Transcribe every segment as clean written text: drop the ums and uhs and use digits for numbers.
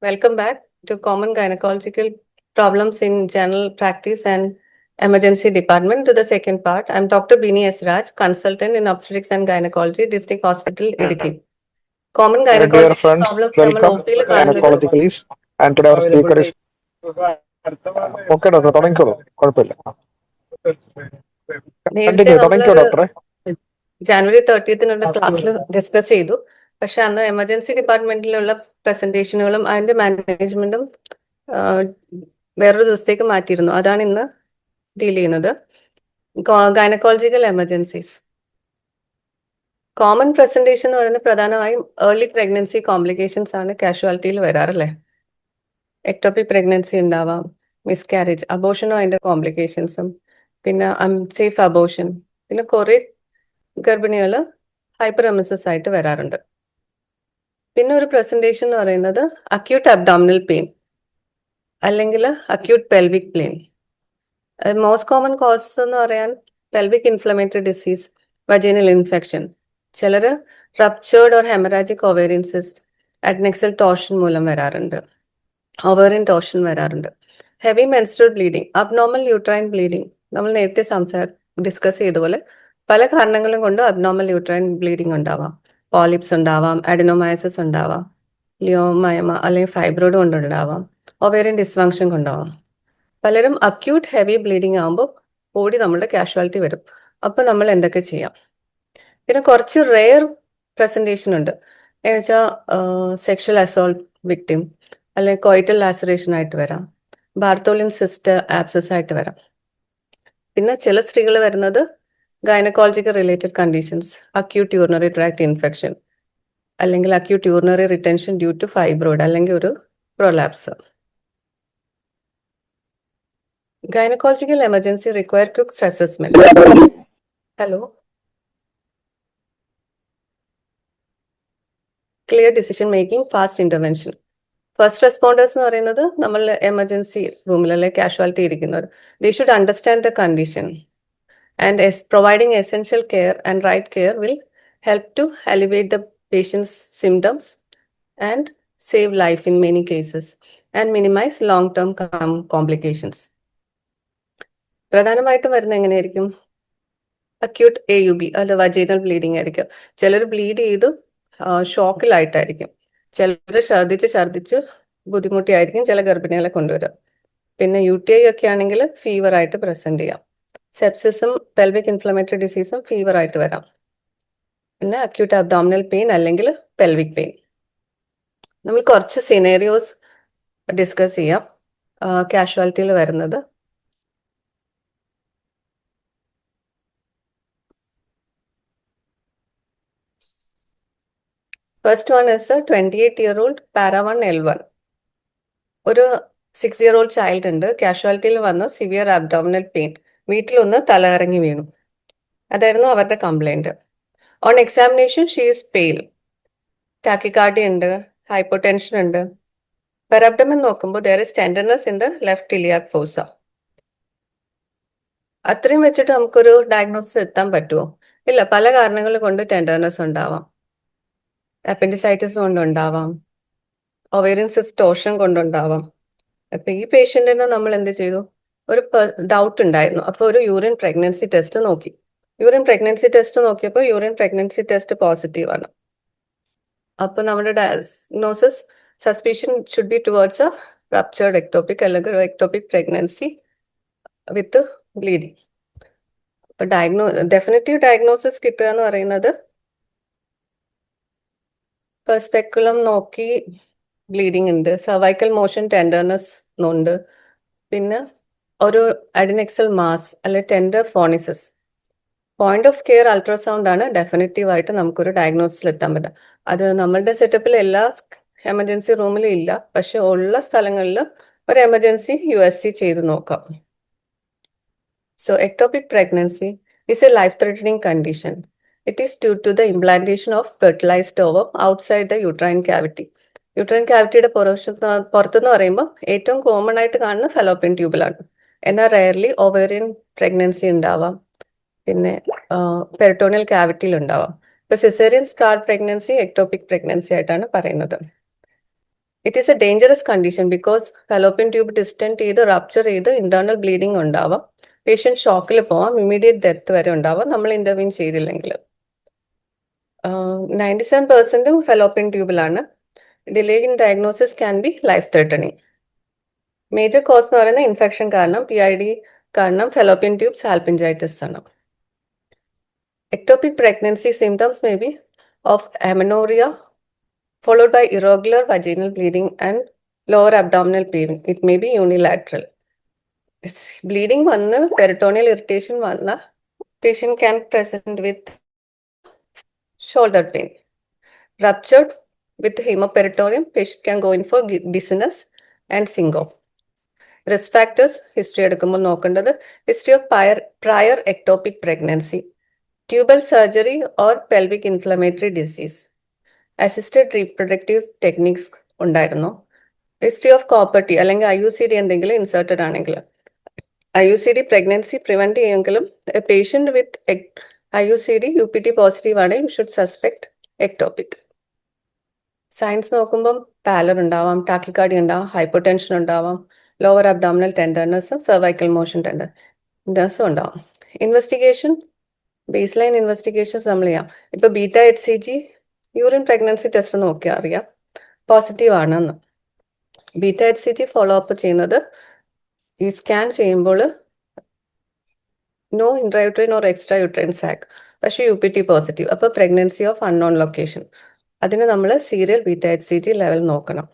Welcome back to Common Gynecological Problems in General Practice and Emergency Department to the second part. I'm Dr. Bini S. Raj, consultant in Obstetrics and Gynecology, District Hospital, Idiki. Common Dear gynecological friends, problems നമ്മൾ welcome OP യിൽ to കാണുന്നത് Gynecologist. And today our speaker is okay, doctor. തുടങ്ങിക്കോളൂ, കുഴപ്പമില്ല. നേരത്തെ continue, തുടങ്ങിക്കോ നമ്മളത് ഡോക്ടറെ. January 30th ക്ലാസ്സിൽ discuss ചെയ്തു. പക്ഷെ അന്ന് എമർജൻസി ഡിപ്പാർട്ട്മെന്റിലുള്ള പ്രസന്റേഷനുകളും അതിന്റെ മാനേജ്മെന്റും വേറൊരു ദിവസത്തേക്ക് മാറ്റിയിരുന്നു. അതാണ് ഇന്ന് ഡീൽ ചെയ്യുന്നത്. Gynaecological emergencies. കോമൺ പ്രസന്റേഷൻ എന്ന് പറയുന്നത് പ്രധാനമായും ഏർലി പ്രഗ്നൻസി കോംപ്ലിക്കേഷൻസ് ആണ് കാഷ്വാലിറ്റിയിൽ വരാറല്ലേ. എക്ടോപിക് പ്രഗ്നൻസി ഉണ്ടാവാം, മിസ്കാരേജ്, അബോഷനും അതിന്റെ കോംപ്ലിക്കേഷൻസും, പിന്നെ അൺസേഫ് അബോഷൻ, പിന്നെ കുറെ ഗർഭിണികൾ ഹൈപ്പർ എമിസിസ് ആയിട്ട് വരാറുണ്ട്. പിന്നെ ഒരു പ്രസന്റേഷൻ എന്ന് പറയുന്നത് അക്യൂട്ട് അബ്ഡോമിനൽ പെയിൻ അല്ലെങ്കിൽ acute pelvic pain. Most common causes എന്ന് പറയാൻ pelvic inflammatory disease, vaginal infection, ചിലർ ruptured or haemorrhagic ovarian cyst, adnexal torsion മൂലം വരാറുണ്ട്, ഒവേറിയൻ ടോർഷൻ വരാറുണ്ട്. Heavy menstrual bleeding, abnormal uterine bleeding, നമ്മൾ നേരത്തെ ഡിസ്കസ് ചെയ്ത പോലെ പല കാരണങ്ങളും കൊണ്ട് അബ്നോർമൽ യൂട്രൈൻ ബ്ലീഡിങ് ഉണ്ടാവാം. പോളിപ്സ് ഉണ്ടാവാം, അഡിനോമയസിസ് ഉണ്ടാവാം, ലിയോമയമ അല്ലെങ്കിൽ ഫൈബ്രോയിഡ് കൊണ്ടുണ്ടാവാം, ഒവേറിയൻ ഡിസ്ഫങ്ഷൻ കൊണ്ടാവാം. പലരും അക്യൂട്ട് ഹെവി ബ്ലീഡിങ് ആകുമ്പോൾ ബോഡി നമ്മളുടെ കാഷ്വാലിറ്റി വരും. അപ്പോൾ നമ്മൾ എന്തൊക്കെ ചെയ്യാം? പിന്നെ കുറച്ച് റെയർ പ്രസന്റേഷൻ ഉണ്ട്. എന്ന് വെച്ചാൽ സെക്ഷൽ അസോൾട്ട് വിക്ടിം അല്ലെങ്കിൽ കോയിറ്റൽ ലാസറേഷൻ ആയിട്ട് വരാം, ബാർത്തോളിൻ സിസ്റ്റ് ആപ്സസ് ആയിട്ട് വരാം. പിന്നെ ചില സ്ത്രീകൾ വരുന്നത് gynaecological related conditions, acute urinary tract infection അല്ലെങ്കിൽ acute urinary retention due to fibroid അല്ലെങ്കിൽ ഒരു prolapse. Gynaecological emergency require quick assessment. Hello, clear decision making, fast intervention. First responders എന്ന് പറയുന്നത് നമ്മൾ എമർജൻസി റൂമിൽ അല്ലെങ്കിൽ കാഷ്വാലിറ്റി ഇരിക്കുന്നവർ. They should understand the condition and providing essential care and right care will help to alleviate the patient's symptoms and save life in many cases and minimize long-term complications. പ്രധാനമായിട്ടും വരുന്ന എങ്ങനെയായിരിക്കും? Acute AUB അല്ല vaginal bleeding ആയിരിക്കും. ചിലർ bleed ചെയ്ത് ഷോക്കിലായിട്ടായിരിക്കും, ചിലർ ഛർദിച്ച് ബുദ്ധിമുട്ടിയായിരിക്കും ചില ഗർഭിണികളെ കൊണ്ടുവരിക. പിന്നെ UTI ഒക്കെ ആണെങ്കിൽ ഫീവർ ആയിട്ട് പ്രസന്റ് ചെയ്യാം. സെപ്സിസും പെൽവിക് ഇൻഫ്ലമേറ്ററി ഡിസീസും ഫീവർ ആയിട്ട് വരാം. പിന്നെ അക്യൂട്ട് അബ്ഡോമിനൽ പെയിൻ അല്ലെങ്കിൽ പെൽവിക് പെയിൻ. നമ്മൾ കുറച്ച് സിനേറിയോസ് ഡിസ്കസ് ചെയ്യാം കാഷ്വാലിറ്റിയിൽ വരുന്നത്. First one is 28-year-old para-1 L1. ഒരു 6-year-old ചൈൽഡ് ഉണ്ട്. കാഷ്വാലിറ്റിയിൽ വന്ന് സിവിയർ അബ്ഡോമിനൽ പെയിൻ, വീട്ടിലൊന്ന് തലകറങ്ങി വീണു. അതായിരുന്നു അവരുടെ complaint. On examination she is pale, tachycardia ഉണ്ട്, ഹൈപ്പോടെൻഷൻ ഉണ്ട്. പെർ അബ്ഡമൻ നോക്കുമ്പോൾ there is tenderness in the left iliac fossa. അത്രയും വെച്ചിട്ട് നമുക്കൊരു ഡയഗ്നോസിസ് എത്താൻ പറ്റുമോ? ഇല്ല. പല കാരണങ്ങൾ കൊണ്ട് ടെൻഡർനെസ് ഉണ്ടാവാം. അപ്പൻഡിസൈറ്റിസ് കൊണ്ടുണ്ടാവാം, ഒവേറിയൻ സിസ്റ്റ് ടോർഷൻ കൊണ്ടുണ്ടാവാം. അപ്പൊ ഈ പേഷ്യന്റിന് നമ്മൾ എന്ത് ചെയ്തു? ഒരു ഡൗട്ട് ഉണ്ടായിരുന്നു. അപ്പോൾ ഒരു യൂറിൻ പ്രഗ്നൻസി ടെസ്റ്റ് നോക്കി. യൂറിൻ പ്രഗ്നൻസി ടെസ്റ്റ് നോക്കിയപ്പോൾ യൂറിൻ പ്രഗ്നൻസി ടെസ്റ്റ് പോസിറ്റീവ് ആണ്. അപ്പോൾ നമ്മുടെ diagnosis suspicion should be towards A ruptured ectopic അല്ലെങ്കിൽ എക്ടോപിക് പ്രഗ്നൻസി വിത്ത് ബ്ലീഡിങ്. അപ്പൊ ഡെഫിനറ്റീവ് ഡയഗ്നോസിസ് കിട്ടുക എന്ന് പറയുന്നത് സ്പെക്കുലം നോക്കി ബ്ലീഡിങ് ഉണ്ട്, സർവൈക്കൽ മോഷൻ ടെൻഡർനെസ് ഉണ്ട്, പിന്നെ ഒരു അഡിനെക്സൽ മാസ് അല്ലെ tender fornices. Point of care ultrasound ആണ് ഡെഫിനറ്റീവ് ആയിട്ട് നമുക്കൊരു ഡയഗ്നോസിസിൽ എത്താൻ പറ്റുക. അത് നമ്മളുടെ സെറ്റപ്പിൽ എല്ലാ എമർജൻസി റൂമിലും ഇല്ല, പക്ഷെ ഉള്ള സ്ഥലങ്ങളിൽ ഒരു എമർജൻസി USG ചെയ്ത് നോക്കാം. So ectopic pregnancy is a life-threatening condition. It is due to the implantation of fertilized ovum outside the uterine cavity. Uterine കാവിറ്റിയുടെ പുറത്തെന്ന് പറയുമ്പോൾ ഏറ്റവും കോമൺ ആയിട്ട് കാണുന്ന ഫെലോപ്പിയൻ ട്യൂബിലാണ്. എന്നാൽ റയർലി ഒവേറിയൻ പ്രഗ്നൻസി ഉണ്ടാവാം, പിന്നെ പെരിട്ടോണിയൽ ക്യാവിറ്റിയിൽ ഉണ്ടാവാം. ഇപ്പൊ caesarean scar pregnancy ectopic pregnancy ആയിട്ടാണ് പറയുന്നത്. It is a dangerous condition because fallopian tube distant ചെയ്ത് റപ്ചർ ചെയ്ത് ഇന്റേണൽ ബ്ലീഡിംഗ് ഉണ്ടാവാം, പേഷ്യന്റ് ഷോക്കിൽ പോവാം, ഇമ്മീഡിയറ്റ് ഡെത്ത് വരെ ഉണ്ടാവാം നമ്മൾ ഇന്റർവീൻ ചെയ്തില്ലെങ്കിൽ. 97% ഫെലോപ്പിയൻ ട്യൂബിലാണ്. Delay in diagnosis can be life threatening. Major cause എന്ന് പറയുന്നത് ഇൻഫെക്ഷൻ കാരണം, PID കാരണം ഫെലോപ്പിയൻ ട്യൂബ് സാൽപിഞ്ചൈറ്റിസ് ആണ്. Ectopic pregnancy symptoms may be of amenorrhea followed by irregular vaginal bleeding and lower abdominal pain. It may be unilateral. Bleeding vanna, peritoneal irritation vanna, patient can present with shoulder pain. Ruptured with hemoperitoneum, patient can go in for dizziness and syncope. Risk factors, history എടുക്കുമ്പോൾ നോക്കേണ്ടത് history of prior ectopic pregnancy, tubal surgery or pelvic inflammatory disease, assisted reproductive techniques ഉണ്ടായിരുന്നോ, history of copperty അല്ലെങ്കിൽ IUCD എന്തെങ്കിലും inserted ആണെങ്കിൽ. IUCD pregnancy prevent ചെയ്യുമെങ്കിലും patient with IUCD UPT positive ആണ്, you should suspect ectopic. Signs നോക്കുമ്പം pallor ഉണ്ടാവാം, tachycardia ഉണ്ടാവാം, hypotension ഉണ്ടാവാം, ലോവർ അബ്ഡോമിനൽ ടെൻഡർനെസ്സും സെർവൈക്കൽ മോഷൻ ടെൻഡർനെസ്സും ഉണ്ടാവാം. ഇൻവെസ്റ്റിഗേഷൻ, ബേസ് ലൈൻ ഇൻവെസ്റ്റിഗേഷൻസ് നമ്മൾ ചെയ്യാം. ഇപ്പൊ β-HCG യൂറിൻ പ്രഗ്നൻസി ടെസ്റ്റ് നോക്കിയാൽ അറിയാം പോസിറ്റീവ് ആണെന്ന്. β-HCG ഫോളോ അപ്പ് ചെയ്യുന്നത് ഈ സ്കാൻ ചെയ്യുമ്പോൾ no intrauterine or extra uterine sac, പക്ഷേ UPT പോസിറ്റീവ്, അപ്പോൾ പ്രഗ്നൻസി ഓഫ് അൺനോൺ ലൊക്കേഷൻ. അതിന് നമ്മൾ സീരിയൽ β-HCG ലെവൽ നോക്കണം.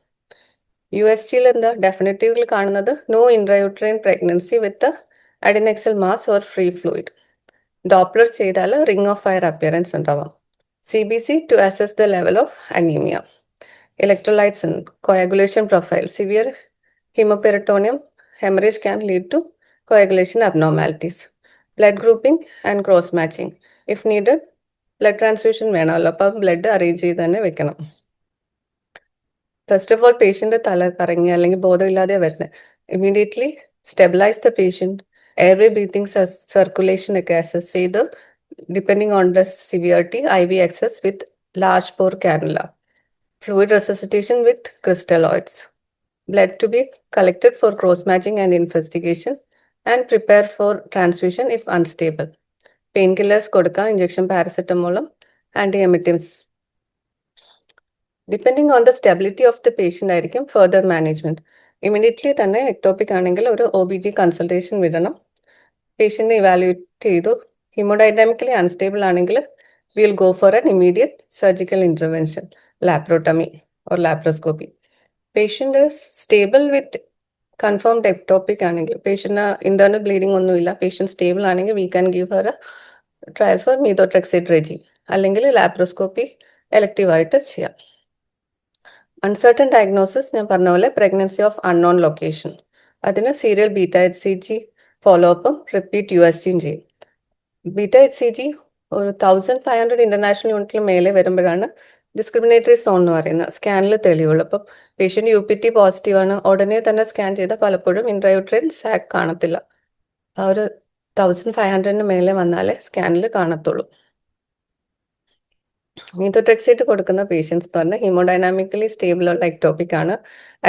USGയിൽ എന്താ ഡെഫിനറ്റീവിൽ കാണുന്നത് no intrauterine pregnancy with adnexal mass or free fluid. Doppler ചെയ്താൽ റിംഗ് ഓഫ് ഫയർ അപ്പിയറൻസ് ഉണ്ടാവാം. CBC to assess the level of anaemia. Electrolytes and coagulation profile, severe haemoperitoneum hemorrhage can lead to coagulation abnormalities. Blood grouping and cross matching. If needed, blood transfusion വേണമല്ലോ, അപ്പം blood arrange ചെയ്ത് തന്നെ വെക്കണം. First of all patient തല കറങ്ങി അല്ലെങ്കിൽ ബോധമില്ലാതെ വരുന്നത്, immediately stabilise the patient. Airway breathing circulation ഒക്കെ അസസ് ചെയ്ത് depending on the severity IV access with large bore cannula. Fluid resuscitation with crystalloids. Blood to be collected for cross-matching and investigation and prepare for transfusion if unstable. Painkillers കൊടുക്കാം, injection paracetamol, antiemetics. Depending on the stability of the patient ആയിരിക്കും further management. Immediately തന്നെ ectopic ആണെങ്കിൽ ഒരു OBG consultation വിടണം. പേഷ്യന്റിനെ evaluate ചെയ്തു hemodynamically unstable ആണെങ്കിൽ we'll go for an immediate surgical intervention, laparotomy or laparoscopy. Patient is stable with confirmed ectopic ആണെങ്കിൽ, patient internal bleeding ഒന്നുമില്ല, patient stable ആണെങ്കിൽ we can give her a trial for methotrexate regime, അല്ലെങ്കിൽ laparoscopy elective ആയിട്ട് ചെയ്യാം. Uncertain diagnosis ഞാൻ പറഞ്ഞ പോലെ pregnancy of unknown location, അതിന് സീരിയൽ β-HCG ഫോളോ അപ്പും റിപ്പീറ്റ് USGയും ചെയ്യും. β-HCG ഒരു 1500 ഇന്റർനാഷണൽ യൂണിറ്റിൽ മേലെ വരുമ്പോഴാണ് ഡിസ്ക്രിമിനേറ്ററി സോൺ എന്ന് പറയുന്നത് സ്കാനിൽ തെളിവുള്ളൂ. അപ്പം പേഷ്യന്റ് UPT പോസിറ്റീവ് ആണ്, ഉടനെ തന്നെ സ്കാൻ ചെയ്താൽ പലപ്പോഴും ഇൻട്രയൂട്രൈൻ സാക്ക് കാണത്തില്ല. ആ ഒരു 1500 മേലെ വന്നാലേ സ്കാനിൽ കാണത്തുള്ളൂ. മീതോട്രെക്സേറ്റ് കൊടുക്കുന്ന പേഷ്യൻസ് എന്ന് പറഞ്ഞാൽ ഹീമോഡൈനാമിക്കലി സ്റ്റേബിൾ ഉള്ള എക്ടോപിക് ആണ്,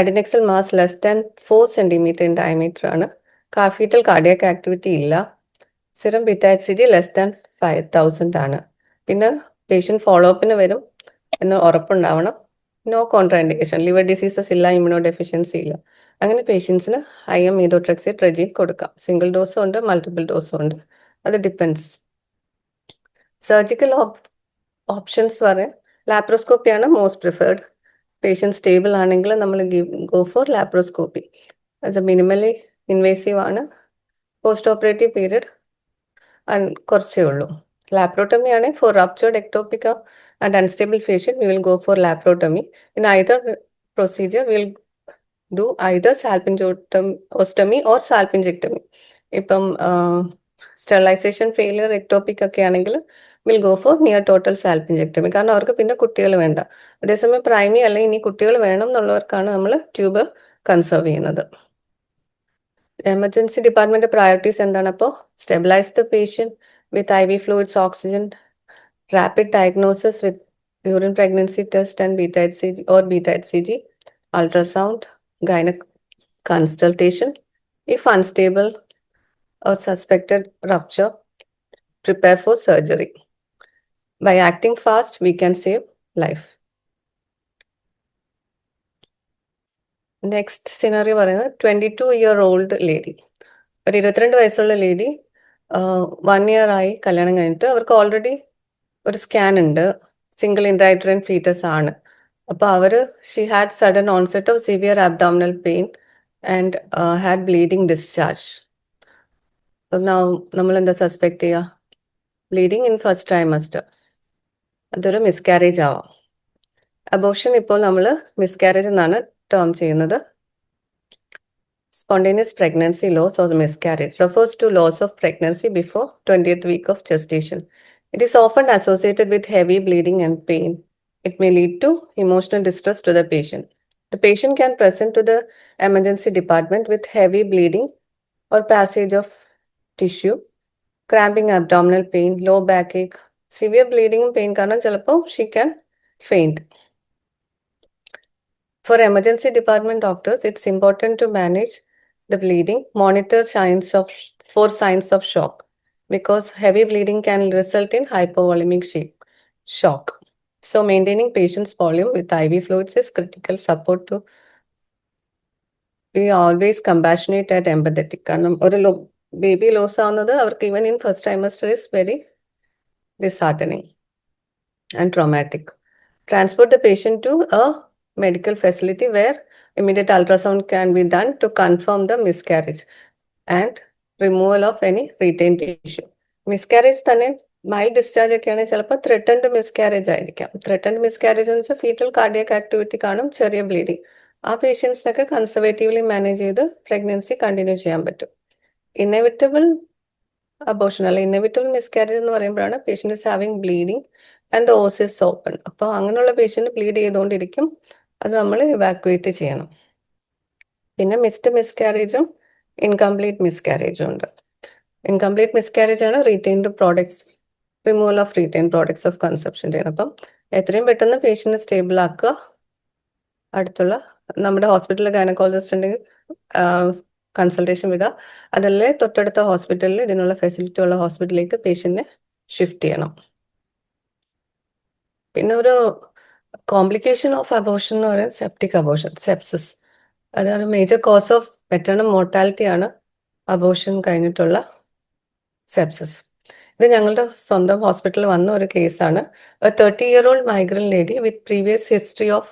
adnexal mass less than 4 centimetre in diameter ആണ്, കാഫീറ്റൽ കാർഡിയാക് ആക്ടിവിറ്റി ഇല്ല, സിറം β-HCG ലെസ് ദാൻ 5000 ആണ്. പിന്നെ പേഷ്യന്റ് ഫോളോ അപ്പിന് വരും എന്ന് ഉറപ്പുണ്ടാവണം. No contraindication, liver diseases ഇല്ല, ഇമ്മ്യൂണോ ഡെഫിഷ്യൻസി ഇല്ല. അങ്ങനെ പേഷ്യൻസിന് IM മീതോട്രെക്സേറ്റ് റെജീം കൊടുക്കാം. സിംഗിൾ ഡോസും ഉണ്ട്, മൾട്ടിപ്പിൾ ഡോസും ഉണ്ട്, അത് ഡിപ്പെൻസ്. സർജിക്കൽ ഓപ്ഷൻസ് പറയാം, ലാപ്രോസ്കോപ്പിയാണ് മോസ്റ്റ് പ്രിഫേർഡ്. പേഷ്യന്റ് സ്റ്റേബിൾ ആണെങ്കിൽ നമ്മൾ ഗോ ഫോർ ലാപ്രോസ്കോപ്പി. അത് മിനിമലി ഇൻവേസീവ് ആണ്, പോസ്റ്റ് ഓപ്പറേറ്റീവ് പീരിയഡ് കുറച്ചേ ഉള്ളൂ. ലാപ്രോട്ടമി ആണെങ്കിൽ for ruptured ectopic and unstable patient we will go for laparotomy. In either procedure we will do either salpingostomy or salpingectomy. ഇപ്പം sterilisation failure ectopic ഒക്കെ ആണെങ്കിൽ will go for near total salpingectomy, കാരണം അവർക്ക് പിന്നെ കുട്ടികൾ വേണ്ട. അതേസമയം പ്രൈമി അല്ലെങ്കിൽ ഇനി കുട്ടികൾ വേണം എന്നുള്ളവർക്കാണ് നമ്മൾ ട്യൂബ് കൺസേർവ് ചെയ്യുന്നത്. എമർജൻസി ഡിപ്പാർട്ട്മെന്റ് പ്രയോറിറ്റീസ് എന്താണ്? അപ്പോൾ stabilise the patient with IV fluids, oxygen, rapid diagnosis with urine pregnancy test and β-HCG or β-HCG, ultrasound, gynec consultation. If unstable or suspected rupture, prepare for surgery. By acting fast, we can save life. Next scenario പറയുന്നത് 22-year-old lady. ഒരു 22 വയസ്സുള്ള lady 1 year ആയി കല്യാണം കഴിഞ്ഞിട്ട് അവർക്ക് already ഒരു scan ഉണ്ട്, single ഇൻട്രൈട്രൻ foetus ആണ്. അപ്പോൾ അവര് she had sudden onset of severe abdominal pain and had bleeding discharge. നമ്മൾ എന്താ സസ്പെക്ട് ചെയ്യുക? Bleeding in first trimester. അതൊരു മിസ്കാരേജ് ആവാം. അബോർഷൻ ഇപ്പോൾ നമ്മൾ മിസ്കാരേജ് എന്നാണ് ടേം ചെയ്യുന്നത്. Spontaneous pregnancy loss or miscarriage refers to loss of pregnancy before 20th week of gestation. It is often associated with heavy bleeding and pain. It may lead to emotional distress to the patient. The patient can present to the emergency department with heavy bleeding or passage of tissue, cramping abdominal pain, low backache, severe bleeding and pain കാരണം ചിലപ്പോൾ she can faint. For emergency department doctors, it's important to manage the bleeding, monitor for signs of shock, because heavy bleeding can result in hypovolemic shock. So maintaining patient's volume with IV fluids is critical support to be always compassionate and empathetic. കാരണം ഒരു baby loss ആവുന്നത് അവർക്ക് even in first trimester is very disheartening and traumatic. Transport the patient to a medical facility where immediate ultrasound can be done to confirm the miscarriage and removal of any retained tissue. Miscarriage തന്നെ mild discharge ഒക്കെ ആണെങ്കിൽ ചിലപ്പോൾ threatened miscarriage ആയിരിക്കാം. Threatened miscarriage എന്ന് വെച്ചാൽ foetal cardiac activity കാണും, ചെറിയ bleeding. ആ പേഷ്യൻസിനൊക്കെ കൺസർവേറ്റീവ്ലി മാനേജ് ചെയ്ത് പ്രഗ്നൻസി കണ്ടിന്യൂ ചെയ്യാൻ പറ്റും. ഇന്നെവിറ്റബിൾ അബോർഷൻ അല്ല ഇന്നെവിറ്റബിൾ മിസ്കാരേജ് എന്ന് പറയുമ്പോഴാണ് patient is having bleeding and the os is open. അപ്പോൾ അങ്ങനെയുള്ള പേഷ്യൻ്റ് ബ്ലീഡ് ചെയ്തുകൊണ്ടിരിക്കും, അത് നമ്മൾ ഇവാക്യുവേറ്റ് ചെയ്യണം. പിന്നെ മിസ്ഡ് മിസ്കാരേജും ഇൻകംപ്ലീറ്റ് മിസ്കാരേജും ഉണ്ട്. ഇൻകംപ്ലീറ്റ് മിസ്കാരേജ് ആണ് retained products, removal of retain products of conception ചെയ്യണം. അപ്പം എത്രയും പെട്ടെന്ന് പേഷ്യൻറ്റ് സ്റ്റേബിൾ ആക്കുക. അടുത്തുള്ള നമ്മുടെ ഹോസ്പിറ്റലിൽ ഗൈനക്കോളജിസ്റ്റ് ഉണ്ടെങ്കിൽ കൺസൾട്ടേഷൻ വിടുക. അതല്ലേ തൊട്ടടുത്ത ഹോസ്പിറ്റലിൽ ഇതിനുള്ള ഫെസിലിറ്റി ഉള്ള ഹോസ്പിറ്റലിലേക്ക് പേഷ്യൻറ്റിനെ ഷിഫ്റ്റ് ചെയ്യണം. പിന്നെ ഒരു കോംപ്ലിക്കേഷൻ ഓഫ് അബോർഷൻ എന്ന് പറയുന്നത് സെപ്റ്റിക് അബോർഷൻ, സെപ്സിസ്. അതാണ് major cause of maternal mortality ആണ് അബോർഷൻ കഴിഞ്ഞിട്ടുള്ള സെപ്സിസ്. ഇത് ഞങ്ങളുടെ സ്വന്തം ഹോസ്പിറ്റലിൽ വന്ന ഒരു കേസാണ്. 30-year-old migrant lady with previous history of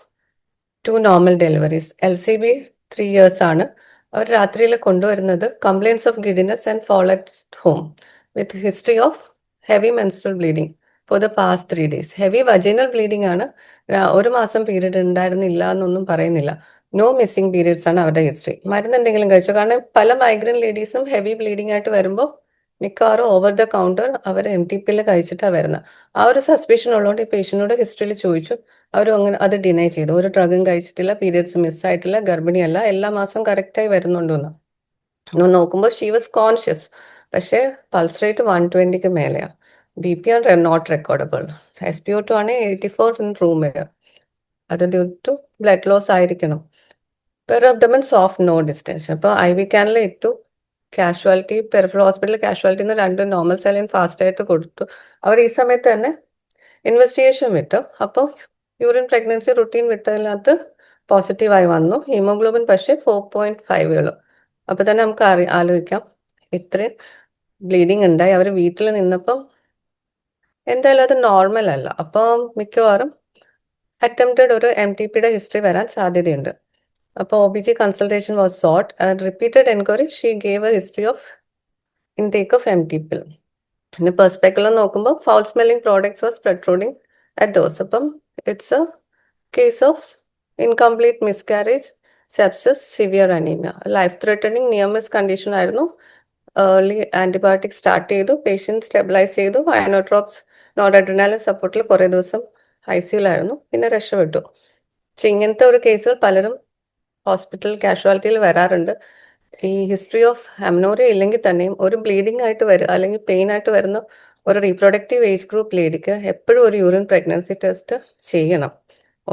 2 normal deliveries. LCB 3 years ആണ്. അവർ രാത്രിയിൽ കൊണ്ടുവരുന്നത് complaints of giddiness and fall at home with history of heavy menstrual bleeding for the past 3 days. Heavy vaginal bleeding ആണ്. 1 മാസം period ഉണ്ടായിരുന്നില്ല എന്നൊന്നും പറയുന്നില്ല. No missing periods ആണ് അവരുടെ ഹിസ്റ്ററി. മരുന്ന് എന്തെങ്കിലും കഴിച്ചു? കാരണം പല മൈഗ്രന്റ് ലേഡീസും ഹെവി ബ്ലീഡിംഗ് ആയിട്ട് വരുമ്പോൾ മിക്കവാറും ഓവർ ദ കൗണ്ടർ അവർ MTPയിൽ കഴിച്ചിട്ടാണ് വരുന്നത്. ആ ഒരു സസ്പെഷൻ ഉള്ളതുകൊണ്ട് ഈ പേഷ്യനോട് ഹിസ്റ്ററിയിൽ ചോദിച്ചു. അവരും അങ്ങനെ അത് ഡിനൈ ചെയ്തു. ഒരു ഡ്രഗും കഴിച്ചിട്ടില്ല, പീരിയഡ്സ് മിസ്സായിട്ടില്ല, ഗർഭിണിയല്ല, എല്ലാ മാസവും കറക്റ്റായി വരുന്നുണ്ടെന്ന്. നോക്കുമ്പോൾ ഷീ വാസ് കോൺഷ്യസ്, പക്ഷേ പൾസ് റേറ്റ് 120ക്ക് മേലെയാണ്. BP ആണ് നോട്ട് റെക്കോർഡബിൾ. SpO2 ആണ് 84 ഇൻ റൂം എയർ. അത് ഡ്യൂ ടു ബ്ലഡ് ലോസ് ആയിരിക്കണം. Per abdomen soft no distension. അപ്പോൾ IV ക്യാനിൽ ഇട്ടു. കാഷ്വാലിറ്റി പെരിഫറൽ ഹോസ്പിറ്റൽ കാഷ്വാലിറ്റിയിൽ നിന്ന് 2 നോർമൽ സാലൈൻ ഫാസ്റ്റ് ആയിട്ട് കൊടുത്തു. അവർ ഈ സമയത്ത് തന്നെ ഇൻവെസ്റ്റിഗേഷൻ വിട്ടു. അപ്പോൾ യൂറിൻ പ്രഗ്നൻസി റുട്ടീൻ വിട്ടതിനകത്ത് പോസിറ്റീവായി വന്നു. ഹീമോഗ്ലോബിൻ പക്ഷേ 4.5 ഉള്ളൂ. അപ്പോൾ തന്നെ നമുക്ക് ആലോചിക്കാം ഇത്രയും ബ്ലീഡിങ് ഉണ്ടായി. അവർ വീട്ടിൽ നിന്നപ്പം എന്തായാലും അത് നോർമൽ അല്ല. അപ്പോൾ മിക്കവാറും അറ്റംപ്റ്റഡ് ഒരു MTPയുടെ ഹിസ്റ്ററി വരാൻ സാധ്യതയുണ്ട്. അപ്പോൾ OBG consultation was sought and repeated enquiry she gave a history of intake of MTP. പിന്നെ പെർസ്പെക്ടിൽ നോക്കുമ്പോൾ foul smelling products was protruding at those. അപ്പം it's a case of incomplete miscarriage, sepsis, severe anaemia, life threatening near miss condition ആയിരുന്നു. Early antibiotic start ചെയ്തു, patient stabilise ചെയ്തു, inotropes not adrenaline സപ്പോർട്ടിൽ കുറേ ദിവസം ICUലായിരുന്നു, പിന്നെ രക്ഷപ്പെട്ടു. പക്ഷെ ഇങ്ങനത്തെ ഒരു കേസുകൾ പലരും ഹോസ്പിറ്റൽ കാഷ്വാലിറ്റിയിൽ വരാറുണ്ട്. ഈ ഹിസ്റ്ററി ഓഫ് അമ്നോറിയ ഇല്ലെങ്കിൽ തന്നെയും ഒരു ബ്ലീഡിംഗ് ആയിട്ട് വരിക അല്ലെങ്കിൽ പെയിൻ ആയിട്ട് വരുന്ന ഒരു റീപ്രൊഡക്റ്റീവ് ഏജ് ഗ്രൂപ്പ് ലേഡിക്ക് എപ്പോഴും ഒരു യൂറിൻ പ്രഗ്നൻസി ടെസ്റ്റ് ചെയ്യണം.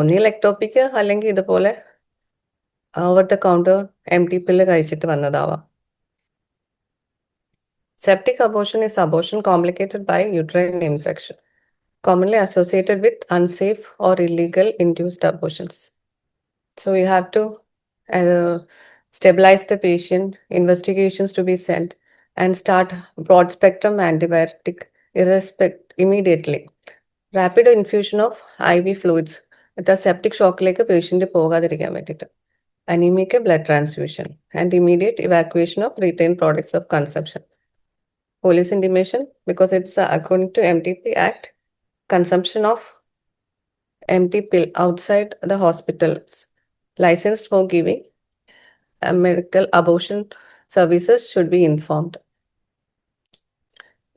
ഒന്നുകിൽ എക്ടോപ്പിക്ക് അല്ലെങ്കിൽ ഇതുപോലെ over the counter MT pill കഴിച്ചിട്ട് വന്നതാവാം. Septic abortion is abortion complicated by uterine infection, commonly associated with unsafe or illegal induced abortions. So you have to stabilize the patient, investigations to be sent, and start broad spectrum antibiotic immediately. Rapid infusion of IV fluids. Septic shock like a patient anemic blood transfusion and immediate evacuation of retained products of consumption. Police intimation, because it's according to MTP Act, consumption of MT pill outside the hospitals licensed for giving medical abortion services should be informed.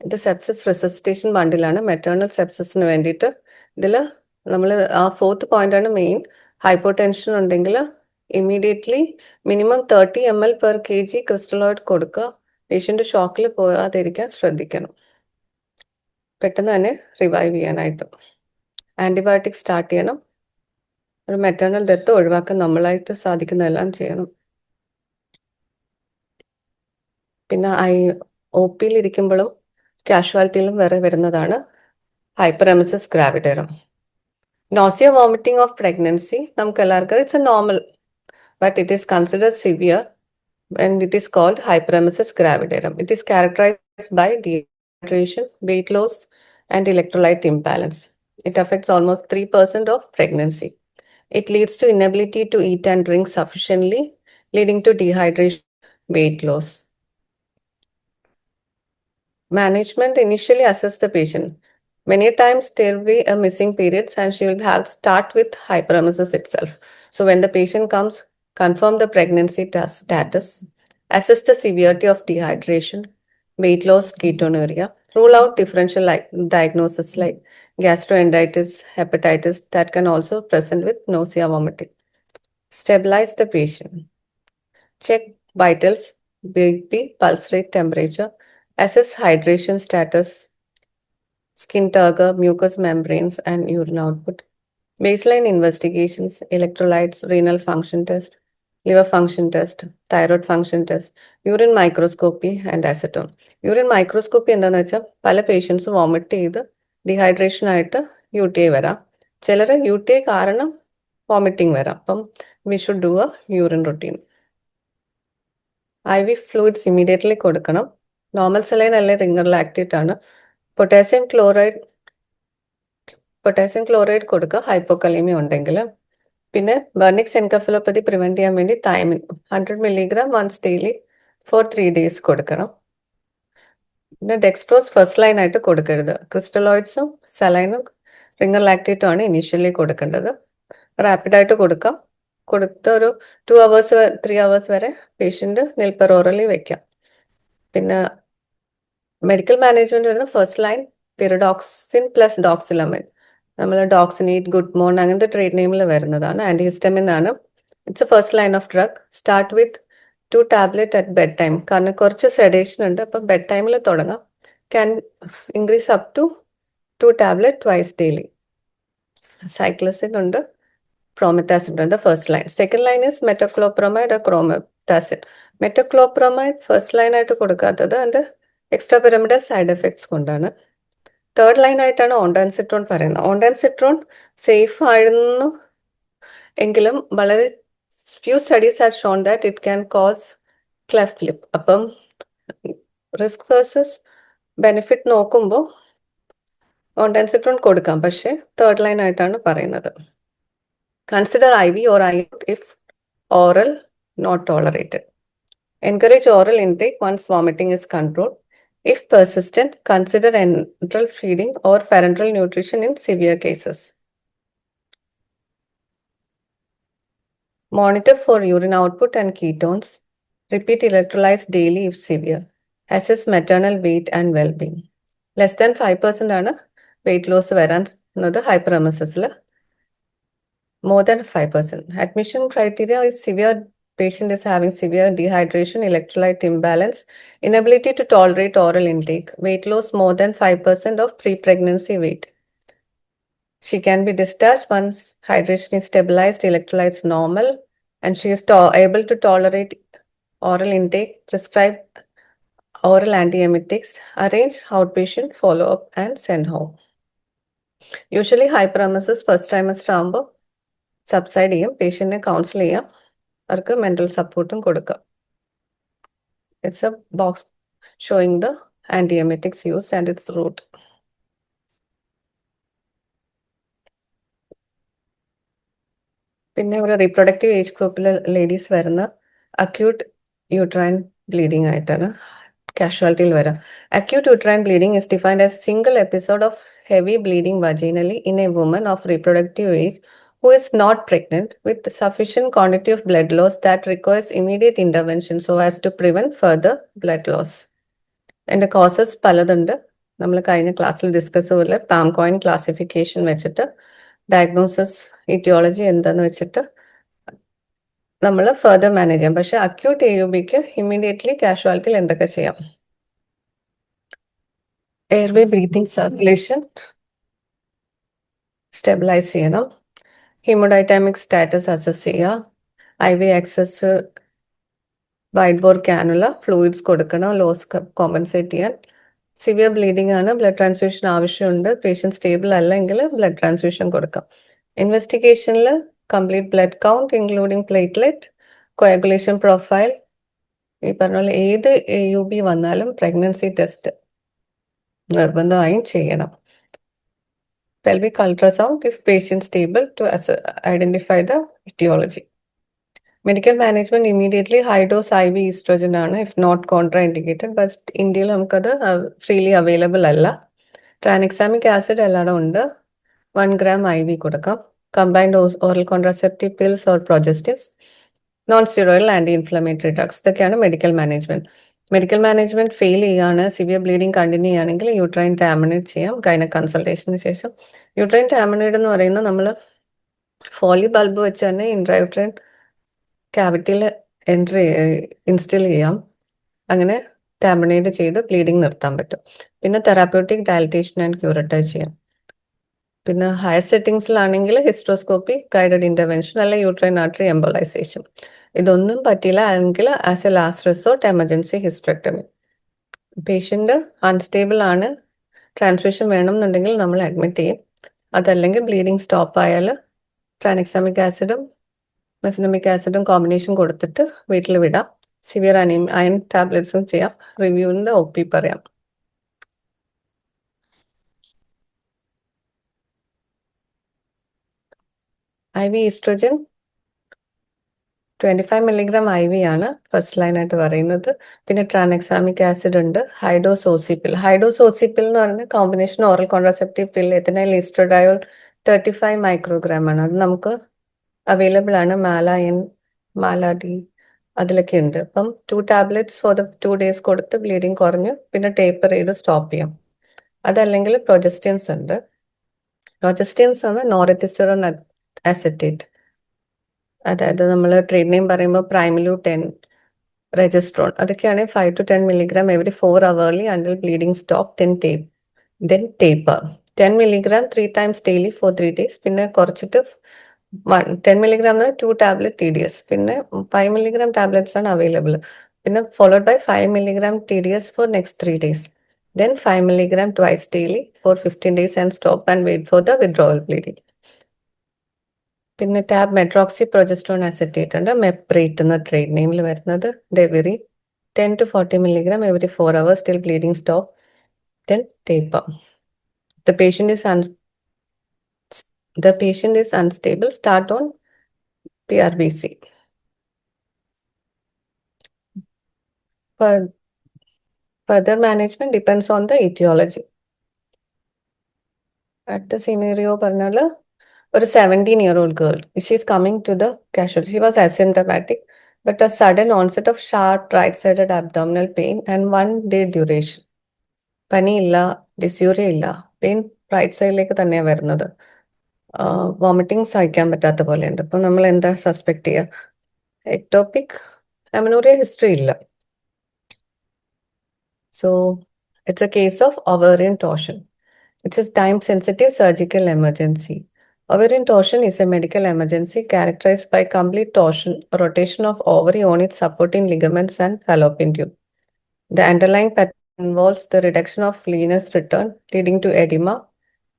ഇത് sepsis റെസിസ്റ്റേഷൻ ബണ്ടിലാണ്. Maternal സെപ്സിസിന് വേണ്ടിയിട്ട് ഇതിൽ നമ്മൾ ആ 4th point ആണ് main. Hypotension ഉണ്ടെങ്കിൽ immediately minimum 30 ml/kg crystalloid കൊടുക്കുക. Patient ഷോക്കിൽ പോകാതിരിക്കാൻ ശ്രദ്ധിക്കണം. പെട്ടെന്ന് തന്നെ റിവൈവ് ചെയ്യാനായിട്ട് ആന്റിബയോട്ടിക് സ്റ്റാർട്ട് ചെയ്യണം. ഒരു മെറ്റേണൽ ഡെത്ത് ഒഴിവാക്കാൻ നമ്മളായിട്ട് സാധിക്കുന്നതെല്ലാം ചെയ്യണം. പിന്നെ OP ഇരിക്കുമ്പോഴും കാഷ്വാലിറ്റിയിലും വേറെ വരുന്നതാണ് ഹൈപ്പറെമസിസ് ഗ്രാവിഡേറം. നോസിയ വോമിറ്റിംഗ് ഓഫ് പ്രഗ്നൻസി നമുക്ക് എല്ലാവർക്കും it's A normal, but it is considered severe and it is called hyperemesis gravidarum. It is characterized by dehydration, weight loss, and electrolyte imbalance. It affects almost 3% of pregnancy. It leads to inability to eat and drink sufficiently, leading to dehydration, weight loss. Management initially assess the patient. Many times there will be a missing periods and she will have start with hyperemesis itself. So when the patient comes, confirm the pregnancy status, assess the severity of dehydration, weight loss, ketonuria, rule out differential diagnosis like gastroenteritis, hepatitis that can also present with nausea, vomiting. Stabilize the patient. Check vitals, BP, pulse rate, temperature, assess hydration status, skin turgor, mucous membranes, and urine output. Baseline investigations, electrolytes, renal function test, liver function test, thyroid function test, urine microscopy, and acetone. Urine microscopy എന്താണെന്ന് വെച്ചാൽ പല patients vomit ചെയ്ത് dehydration ആയിട്ട് UTI വരാം. ചിലർ UTI കാരണം vomiting വരാം. അപ്പം we should do A urine routine. IV fluids immediately കൊടുക്കണം. നോർമൽ സെലൈൻ അല്ലെ റിംഗർ ലാക്റ്റേറ്റ് ആണ്. പൊട്ടാസ്യം ക്ലോറൈഡ് കൊടുക്കുക ഹൈപ്പോക്കലീമിയ ഉണ്ടെങ്കിൽ. പിന്നെ ബർണിക്സ് എൻകഫലോപ്പതി പ്രിവെന്റ് ചെയ്യാൻ വേണ്ടി thymine 100 mg once daily for 3 days കൊടുക്കണം. പിന്നെ ഡെക്സ്ട്രോസ് ഫസ്റ്റ് ലൈൻ ആയിട്ട് കൊടുക്കരുത്. ക്രിസ്റ്റലോയിഡ്സും സലൈനും റിംഗർ ലാക്റ്റേറ്റും ആണ് ഇനീഷ്യലി കൊടുക്കേണ്ടത്. റാപ്പിഡായിട്ട് കൊടുക്കാം. കൊടുത്ത ഒരു 2 hours 3 hours വരെ പേഷ്യന്റ് നിൽപ്പറോറലി വെക്കാം. പിന്നെ മെഡിക്കൽ മാനേജ്മെന്റ് വരുന്ന ഫസ്റ്റ് ലൈൻ പിറിഡോക്സിൻ പ്ലസ് ഡോക്സിലമിൻ. നമ്മൾ ഡോക്സിനേറ്റ്, ഗുഡ് മോൺ അങ്ങനത്തെ ട്രേഡ് നെയിമിൽ വരുന്നതാണ്. ആന്റിഹിസ്റ്റമിൻ ആണ്. It's A first line of drug. Start with 2 tablets at bed time. കാരണം കുറച്ച് സെഡേഷൻ ഉണ്ട്. അപ്പം ബെഡ് ടൈമിൽ തുടങ്ങാം. Can increase up to 2 tablets twice daily. Cyclizine ഉണ്ട്, പ്രോമെത്താസിൻ ഉണ്ട്. First line. Second line is metoclopramide, promethazine. Metoclopramide first line ആയിട്ട് കൊടുക്കാത്തത് അതിന്റെ എക്സ്ട്രാ പിരമിഡൽ സൈഡ് എഫക്ട്സ് കൊണ്ടാണ്. തേർഡ് ലൈൻ ആയിട്ടാണ് ഓണ്ടാൻസിട്രോൺ പറയുന്നത്. ഓണ്ടാൻസിട്രോൺ സേഫ് ആയിരുന്നു എങ്കിലും വളരെ few studies have shown that it can cause cleft lip. അപ്പം റിസ്ക് വേഴ്സസ് ബെനിഫിറ്റ് നോക്കുമ്പോൾ ഓണ്ടാൻസിട്രോൺ കൊടുക്കാം, പക്ഷെ തേർഡ് ലൈൻ ആയിട്ടാണ് പറയുന്നത്. Consider IV or IUD if oral not tolerated. Encourage oral intake once vomiting is controlled. If persistent, consider enteral feeding or parenteral nutrition in severe cases. Monitor for urine output and ketones. Repeat electrolytes daily if severe. Assess maternal weight and well-being. Less than 5% ആണ് weight loss വരാൻ ഹൈപ്പറെമസിസിൽ. More than 5%. Admission criteria is severe patient is having severe dehydration, electrolyte imbalance, inability to tolerate oral intake, weight loss more than 5% of pre-pregnancy weight. She can be discharged once hydration is stabilized, electrolytes normal, and she is able to tolerate oral intake, prescribe oral antiemetics, arrange outpatient follow-up, and send home. Usually hyperemesis first trimester ആകുമ്പോൾ subside ചെയ്യും, പേഷ്യന്റിനെ council ചെയ്യാം, അവർക്ക് mental സപ്പോർട്ടും കൊടുക്കാം. It's A box showing the antiemetics used and its route. പിന്നെ ഒരു reproductive age ഗ്രൂപ്പിലെ ladies വരുന്ന അക്യൂട്ട് യൂട്രൈൻ ബ്ലീഡിംഗ് ആയിട്ടാണ് കാഷ്വാലിറ്റിയിൽ വരാം. Acute uterine bleeding is defined as single episode of heavy bleeding vaginally in a woman of reproductive age who is not pregnant with sufficient quantity of blood loss that requires immediate intervention so as to prevent further blood loss. അതിന്റെ causes പലതുണ്ട്. നമ്മൾ കഴിഞ്ഞ ക്ലാസ്സിൽ discuss പോലെ പാംകോയിൻ classification വെച്ചിട്ട് diagnosis ഇറ്റിയോളജി എന്താന്ന് വെച്ചിട്ട് നമ്മൾ ഫർദർ മാനേജ് ചെയ്യാം. പക്ഷെ അക്യൂട്ട് AUBക്ക് ഇമ്മീഡിയറ്റ്ലി കാഷ്വാലിറ്റിയിൽ എന്തൊക്കെ ചെയ്യാം? എയർവേ ബ്രീത്തിങ് സർക്കുലേഷൻ സ്റ്റെബിലൈസ് ചെയ്യണം, ഹീമോഡൈനാമിക് സ്റ്റാറ്റസ് അസസ് ചെയ്യുക, IV access wide bore cannula fluids കൊടുക്കണം, ലോസ് കോമ്പൻസേറ്റ് ചെയ്യാൻ. സിവിയർ ബ്ലീഡിംഗ് ആണ്, ബ്ലഡ് ട്രാൻസ്ഫ്യൂഷൻ ആവശ്യമുണ്ട്, പേഷ്യൻറ്റ് സ്റ്റേബിൾ അല്ലെങ്കിൽ ബ്ലഡ് ട്രാൻസ്ഫ്യൂഷൻ കൊടുക്കാം. ഇൻവെസ്റ്റിഗേഷനിൽ complete blood count including platelet, coagulation profile, ഈ പറഞ്ഞ പോലെ ഏത് AUB വന്നാലും പ്രഗ്നൻസി ടെസ്റ്റ് നിർബന്ധമായും ചെയ്യണം. Pelvic ultrasound if patient stable to identify the etiology. Medical management immediately high dose IV estrogen ആണ് if not contraindicated, but ഇന്ത്യയിൽ നമുക്കത് ഫ്രീലി അവൈലബിൾ അല്ല. ട്രാൻഎക്സാമിക് ആസിഡ് എല്ലായിടും ഉണ്ട്, 1 gram IV കൊടുക്കാം. Combined oral contraceptive pills or progestives, non steroidal anti inflammatory drugs, ഇതൊക്കെയാണ് medical management. Medical management fail ചെയ്യുകയാണ്, severe bleeding continue ചെയ്യുകയാണെങ്കിൽ യൂട്രൈൻ ടാമിനേറ്റ് ചെയ്യാം ഗൈനക് കൺസൾട്ടേഷന് ശേഷം. യൂട്രൈൻ ടാമിനേറ്റ് എന്ന് പറയുന്നത് നമ്മൾ ഫോലി ബൾബ് വെച്ച് തന്നെ ഇൻട്രയൂട്രൈൻ ക്യാവിറ്റിയിൽ ഇൻസ്റ്റിൽ ചെയ്യാം. അങ്ങനെ ടാമിനേറ്റ് ചെയ്ത് ബ്ലീഡിംഗ് നിർത്താൻ പറ്റും. പിന്നെ തെറാപ്യൂട്ടിക് ഡയലറ്റേഷൻ ആൻഡ് ക്യൂറട്ടൈവ് ചെയ്യാം. പിന്നെ ഹയർ സെറ്റിംഗ്സിലാണെങ്കിൽ ഹിസ്ട്രോസ്കോപ്പി, ഗൈഡഡ് ഇന്റർവെൻഷൻ അല്ലെ യൂട്രൈൻ ആർട്ടറി എംബോളൈസേഷൻ. ഇതൊന്നും പറ്റില്ല എങ്കിൽ as a last resort emergency hysterectomy. Patient unstable ആണ്, ട്രാൻസ്ഫ്യൂഷൻ വേണം എന്നുണ്ടെങ്കിൽ നമ്മൾ അഡ്മിറ്റ് ചെയ്യും. അതല്ലെങ്കിൽ ബ്ലീഡിംഗ് സ്റ്റോപ്പ് ആയാൽ ട്രാൻഎക്സാമിക് ആസിഡും മെഫിനമിക് ആസിഡും കോമ്പിനേഷൻ കൊടുത്തിട്ട് വീട്ടിൽ വിടാം. സിവിയർ അയൺ ടാബ്ലറ്റ്സും ചെയ്യാം. റിവ്യൂവിൻ്റെ OP പറയാം. IV ഈസ്ട്രോജൻ 25 milligram IV ആണ് ഫസ്റ്റ് ലൈൻ ആയിട്ട് പറയുന്നത്. പിന്നെ ട്രാൻഎക്സാമിക് ആസിഡ് ഉണ്ട്, ഹൈഡോസ് ഓസിപ്പിൽ. ഹൈഡോസ് ഓസിപ്പിൽ എന്ന് പറയുന്നത് കോമ്പിനേഷൻ ഓറൽ കോൺട്രാസെപ്റ്റീവ് പിൽ, എത്തനൈൽ ഈസ്ട്രഡയോൾ 35 മൈക്രോഗ്രാം ആണ്. അത് നമുക്ക് അവൈലബിൾ ആണ്, മാല-N, മാല-D അതിലൊക്കെ ഉണ്ട്. അപ്പം 2 tablets ഫോർ ദ 2 days കൊടുത്ത് ബ്ലീഡിങ് കുറഞ്ഞ് പിന്നെ ടേപ്പർ ചെയ്ത് സ്റ്റോപ്പ് ചെയ്യാം. അതല്ലെങ്കിൽ പ്രൊജസ്റ്റൻസ് ഉണ്ട്. പ്രൊജസ്റ്റൻസ് ആണ് നോറെത്തിസ്റ്ററോൺ അസറ്റേറ്റ്, അതായത് നമ്മൾ ട്രേഡ് നെയിം പറയുമ്പോൾ പ്രൈമലു 10, റെജിസ്ട്രോൺ, അതൊക്കെയാണെങ്കിൽ 5 to 10 milligram every 4 hourly until bleeding stop, then taper. 10 milligram 3 times daily for 3 days. പിന്നെ കുറച്ചിട്ട് 10 milligram 2 tablet TDS. പിന്നെ 5 milligram tablets ആണ് അവൈലബിൾ. പിന്നെ followed by 5 milligram TDS for next 3 days. Then 5 milligram twice daily for 15 days and stop and wait for the withdrawal bleeding. പിന്നെ tab മെട്രോക്സി progesterone acetate ഉണ്ട്, മെപ്രേറ്റ് എന്ന trade നെയിമിൽ വരുന്നത്. ഡെവിറി 10 to 40 milligram every 4 hours till bleeding stop, then taper. The patient is unstable, start on PRBC. Further management depends on the etiology. At the scenario പറഞ്ഞാൽ ഒരു 17-year-old girl, she is coming to the casualty. She was asymptomatic, but a sudden onset of sharp right-sided abdominal pain and 1 day duration. പനി ഇല്ല, ഡിസ്യൂറിയ ഇല്ല, pain right സൈഡിലേക്ക് തന്നെയാണ് വരുന്നത്. Vomiting സഹിക്കാൻ പറ്റാത്ത പോലെയുണ്ട്. അപ്പം നമ്മൾ എന്താ സസ്പെക്ട് ചെയ്യുക? എക്ടോപിക് അമനോറിയ ഹിസ്റ്ററി ഇല്ല. So it's a case of ovarian torsion. It's a time-sensitive surgical emergency. Ovarian torsion is a medical emergency characterized by complete torsion, rotation of ovary on its supporting ligaments and fallopian tube. The underlying pattern involves the reduction of venous return, leading to edema,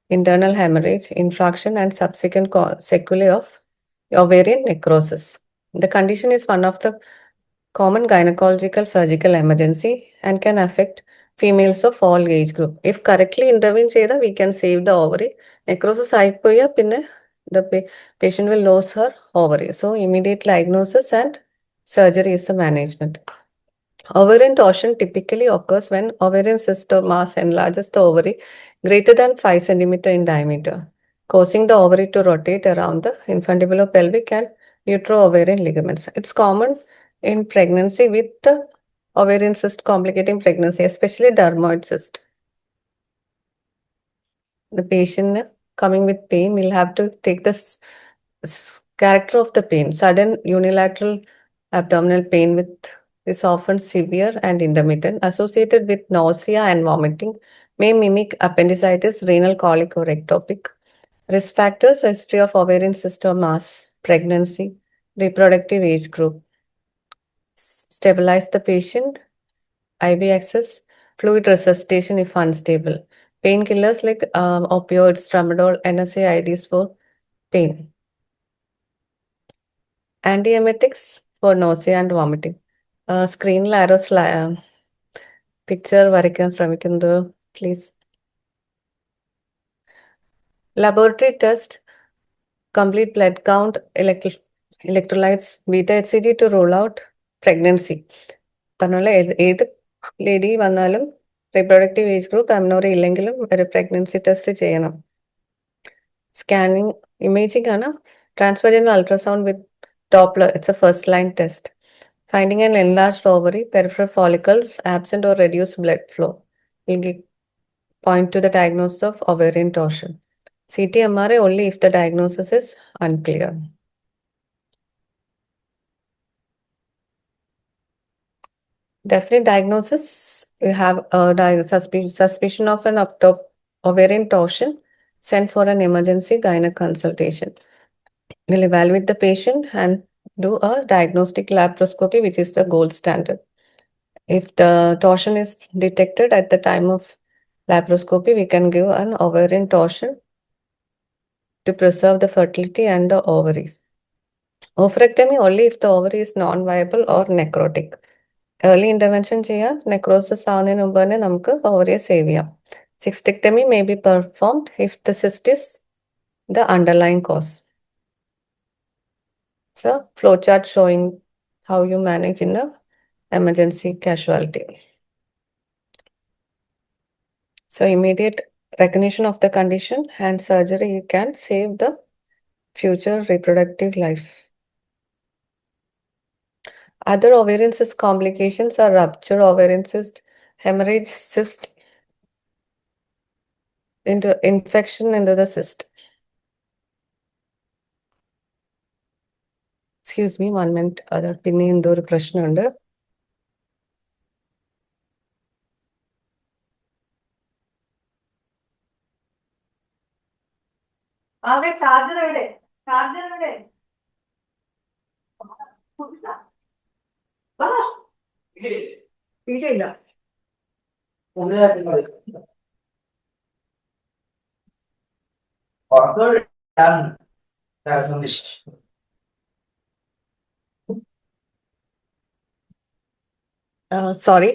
internal hemorrhage, infraction, and subsequent sequelae of ovarian necrosis. The condition is one of the common gynecological surgical emergency and can affect females of all age group. If correctly intervene ചെയ്താൽ we can save the ovary. Necrosis ആയിപ്പോയാൽ പിന്നെ the patient will lose her ovary. So immediate diagnosis and surgery is the management. Ovarian torsion typically occurs when ovarian cyst or mass enlarges the ovary greater than 5 centimeter in diameter, causing the ovary to rotate around the infundibulopelvic and uterovarian ligaments. It's common in pregnancy with the ovarian cyst complicating pregnancy, especially dermoid cyst. The patient coming with pain will have to take the character of the pain. Sudden unilateral abdominal pain is often severe and intermittent, associated with nausea and vomiting, may mimic appendicitis, renal colic, or ectopic. Risk factors: history of ovarian cyst or mass, pregnancy, reproductive age group. Stabilize the patient, IV access, fluid resuscitation if unstable. Painkillers like opioids, tramadol, NSAIDs for pain. Antiemetics for nausea and vomiting. Screen arrow picture വരയ്ക്കാൻ ശ്രമിക്കുന്നത് please. Laboratory test, complete blood count, electrolytes, beta HCG to rule out pregnancy. പറഞ്ഞ ഏത് lady വന്നാലും reproductive age group amenorrhoea ഇല്ലെങ്കിലും ഒരു pregnancy test ചെയ്യണം. Scanning imaging ആണ്. Transvaginal ultrasound with Doppler, it's a first line test. Finding an enlarged ovary, peripheral follicles, absent or reduced blood flow will point to the diagnosis of ovarian torsion. CT MRI only if the diagnosis is unclear. Definite diagnosis, you have a suspicion of an ovarian torsion, send for an emergency gynec consultation. We'll evaluate the patient and do a diagnostic laparoscopy, which is the gold standard. If the torsion is detected at the time of laparoscopy, we can give an ovarian torsion to preserve the fertility and the ovaries. Oophorectomy only if the ovary is non-viable or necrotic. Early intervention ചെയ്യാൻ necrosis ആവുന്നതിന് മുമ്പ് തന്നെ നമുക്ക് ovary save ചെയ്യാം. Cystectomy may be performed if the cyst is the underlying cause. It's a flowchart showing how you manage in a emergency casualty. So immediate recognition of the condition and surgery can save the future reproductive life. Other ovarian cyst complications are rupture ovarian cyst, hemorrhage cyst, into infection into the cyst. Excuse me, 1 minute. പിന്നെ എന്തോ ഒരു പ്രശ്നമുണ്ട്. Charger എവിടെ? Charger എവിടെ? ഇല്ല. Sorry.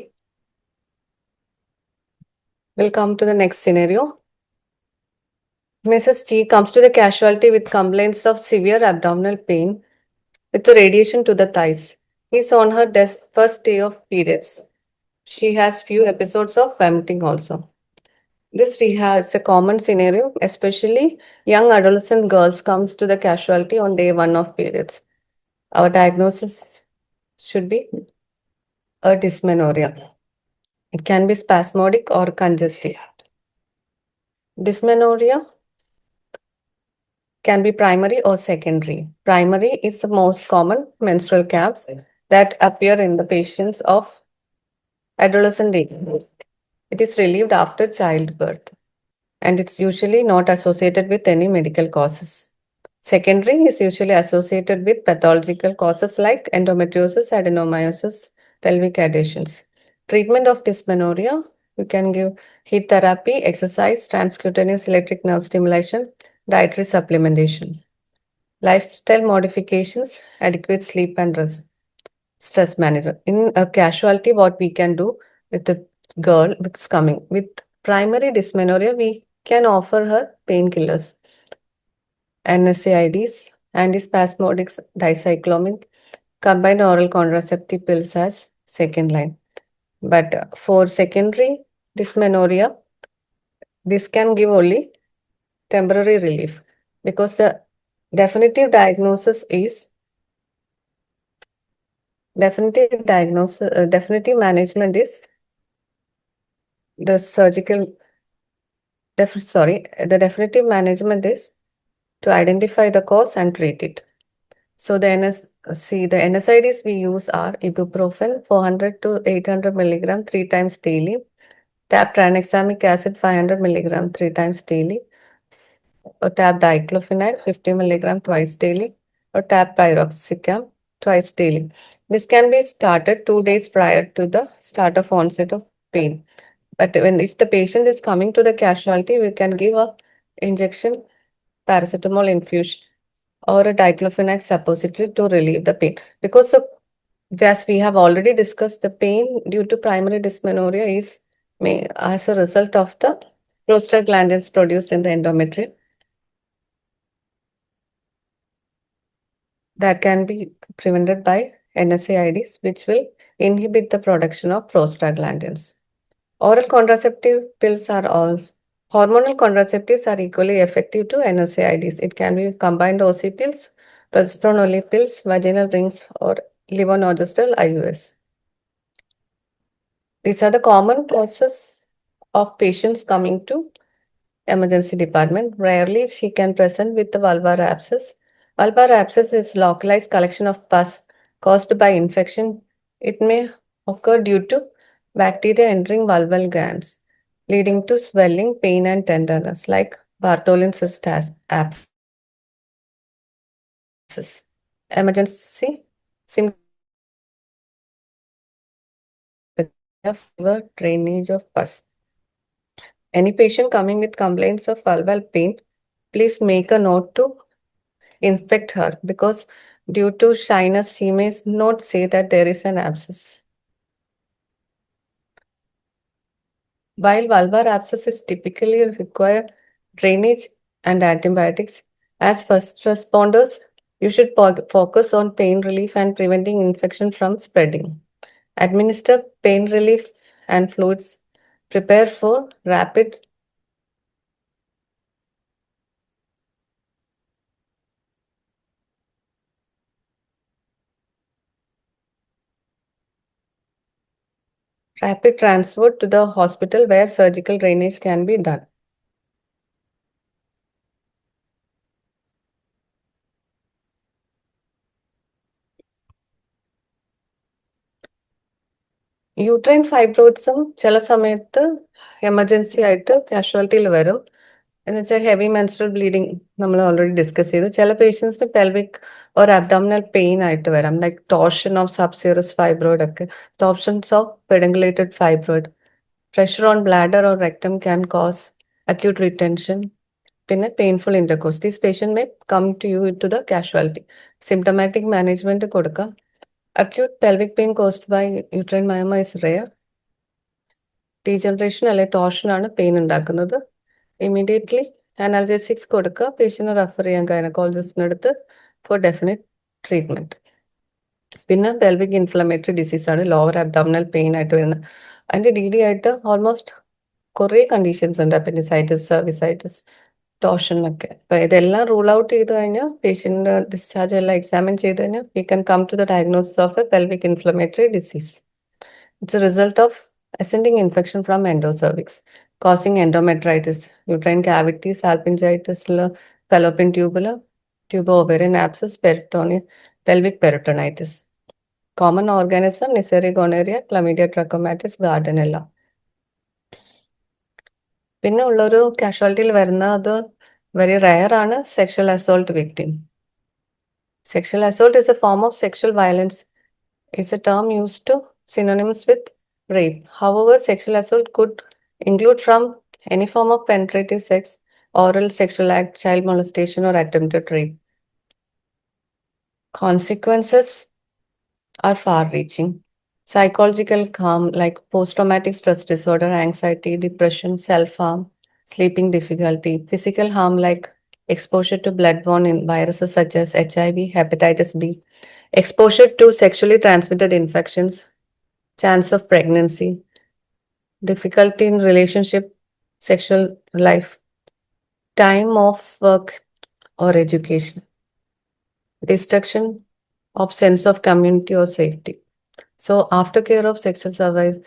We'll come to the next scenario. Mrs. G comes to the casualty with complaints of severe abdominal pain with radiation to the thighs. He's on her first day of periods. She has few episodes of vomiting also. This is a common scenario, especially young adolescent girls comes to the casualty on day 1 of periods. Our diagnosis should be a dysmenorrhea. It can be spasmodic or congestive. Dysmenorrhea can be primary or secondary. Primary is the most common menstrual cramps that appear in the patients of adolescent age. It is relieved after childbirth. and it's usually not associated with any medical causes. Secondary is usually associated with pathological causes like endometriosis, adenomyosis, pelvic adhesions. Treatment of dysmenorrhea, you can give heat therapy, exercise, transcutaneous electric nerve stimulation, dietary supplementation. Lifestyle modifications, adequate sleep and rest, stress management. In a casualty, what we can do with the girl that's coming with primary dysmenorrhea, we can offer her painkillers, NSAIDs, antispasmodics, dicyclomine, combined oral contraceptive pills as second line. But for secondary dysmenorrhea, this can give only temporary relief because the definitive diagnosis is definitive management is the the definitive management is to identify the cause and treat it. So the NSAIDs we use are ibuprofen 400 to 800 milligram 3 times daily, tab tranexamic acid 500 milligram 3 times daily, or tab diclofenac 50 milligram twice daily, or tab piroxicam twice daily. This can be started 2 days prior to the start of onset of pain. But if the patient is coming to the casualty, we can give a injection paracetamol infusion or a diclofenac suppository to relieve the pain. Because as we have already discussed, the pain due to primary dysmenorrhea is as a result of the prostaglandins produced in the endometrium that can be prevented by NSAIDs, which will inhibit the production of prostaglandins. Oral contraceptive pills are all hormonal contraceptives are equally effective to NSAIDs. It can be combined OC pills, progesterone only pills, vaginal rings, or levonorgestrel IUS. These are the common causes of patients coming to emergency department. Rarely she can present with the vulvar abscess. Vulvar abscess is localized collection of pus caused by infection. It may occur due to bacteria entering vulval glands, leading to swelling, pain, and tenderness, like Bartholin cyst abscess. Emergency symptoms fever, drainage of pus. Any patient coming with complaints of vulval pain, please make a note to inspect her because due to shyness, she may not say that there is an abscess. While vulvar abscess is typically require drainage and antibiotics, as first responders, you should focus on pain relief and preventing infection from spreading. Administer pain relief and fluids. Prepare for rapid transfer to the hospital where surgical drainage can be done. Uterine ഫൈബ്രോയിഡ്സും ചില സമയത്ത് emergency ആയിട്ട് കാഷ്വാലിറ്റിയിൽ വരും. എന്ന് വെച്ചാൽ heavy menstrual bleeding നമ്മൾ already discuss ചെയ്തു. ചില പേഷ്യൻസിന് പെൽവിക് ഓർ അബ്ഡോമിനൽ പെയിൻ ആയിട്ട് വരാം, like torsion of subserous fibroid ഒക്കെ, torsions of pedunculated fibroid, pressure on bladder or rectum can cause acute retention, പിന്നെ painful intercourse. These patient may come to you to the casualty. Symptomatic management കൊടുക്കാം. Acute pelvic pain caused by uterine myoma is rare. Degeneration അല്ലെ torsion ആണ് pain ഉണ്ടാക്കുന്നത്. Immediately analgesics കൊടുക്കുക. Patient refer ചെയ്യാൻ ഗൈനക്കോളജിസ്റ്റിന് അടുത്ത് four definite treatment. പിന്നെ pelvic inflammatory disease ആണ് lower abdominal pain ആയിട്ട് വരുന്നത്. അതിന്റെ DD ആയിട്ട് ഓൾമോസ്റ്റ് കുറേ കണ്ടീഷൻസ് ഉണ്ട്, അപ്പൻഡിസൈറ്റിസ്, സർവിസൈറ്റിസ്, ടോർഷൻ ഒക്കെ. അപ്പൊ ഇതെല്ലാം റൂൾ ഔട്ട് ചെയ്ത് കഴിഞ്ഞാൽ പേഷ്യന്റ് ഡിസ്ചാർജ് എല്ലാം എക്സാമിൻ ചെയ്ത് കഴിഞ്ഞാൽ we can come to the diagnosis of a pelvic inflammatory disease. It's a result of ascending infection from endocervix, causing endometritis, uterine cavities, salpingitis, fallopian tubular, tubo-ovarian abscess, peritoneal, pelvic peritonitis. Common organism, Neisseria gonorrhea, Chlamydia trachomatis, Gardnerella. പിന്നെ ഉള്ളൊരു കാഷ്വാലിറ്റിയിൽ വരുന്ന അത് very rare ആണ് sexual assault victim. Sexual assault is a form of sexual violence. It's a term used to synonymous with rape. However, sexual assault could include from any form of penetrative sex, oral sexual act, child molestation, or attempted rape. Consequences are far-reaching. Psychological harm like post-traumatic stress disorder, anxiety, depression, self-harm, sleeping difficulty. Physical harm like exposure to bloodborne viruses such as HIV, hepatitis B, exposure to sexually transmitted infections, chance of pregnancy, difficulty in relationship, sexual life, time off work or education, destruction of sense of community or safety. So aftercare of sexual survival,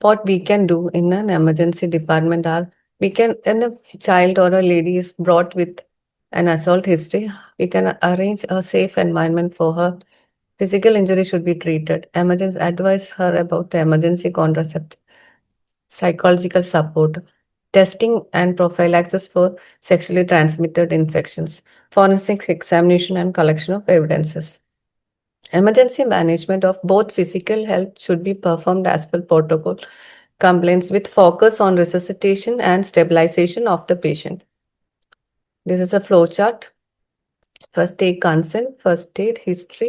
what we can do in an emergency department are, we can, when a child or a lady is brought with an assault history, we can arrange a safe environment for her. Physical injury should be treated. Emergency, advise her about the emergency contraceptive, psychological support, testing and prophylaxis for sexually transmitted infections, forensic examination and collection of evidences. Emergency management of both physical health should be performed as per protocol complaints with focus on resuscitation and stabilization of the patient. This is a flow chart. First aid consent, first aid history,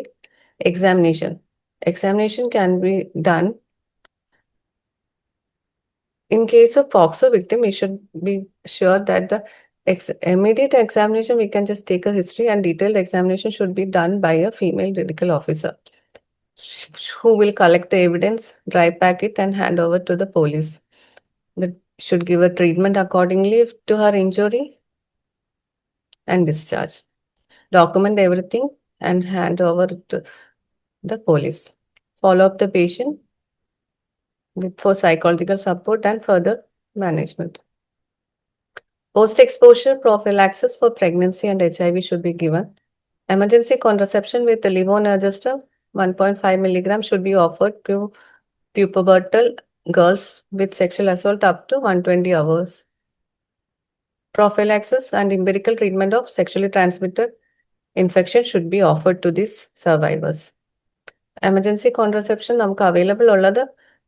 examination. Examination can be done. In case of POXO victim, we should be sure that the immediate examination, we can just take a history, and detailed examination should be done by a female medical officer who will collect the evidence, dry pack it, and hand over to the police. That should give a treatment accordingly to her injury and discharge. Document everything and hand over to the police. Follow up the patient for psychological support and further management. Post-exposure prophylaxis for pregnancy and HIV should be given. Emergency contraception with the levonorgestrel 1.5 milligram should be offered to pubertal girls with sexual assault up to 120 hours. Prophylaxis and empirical treatment of sexually transmitted infection should be offered to these survivors. Emergency contraception നമുക്ക് available ഉള്ളത്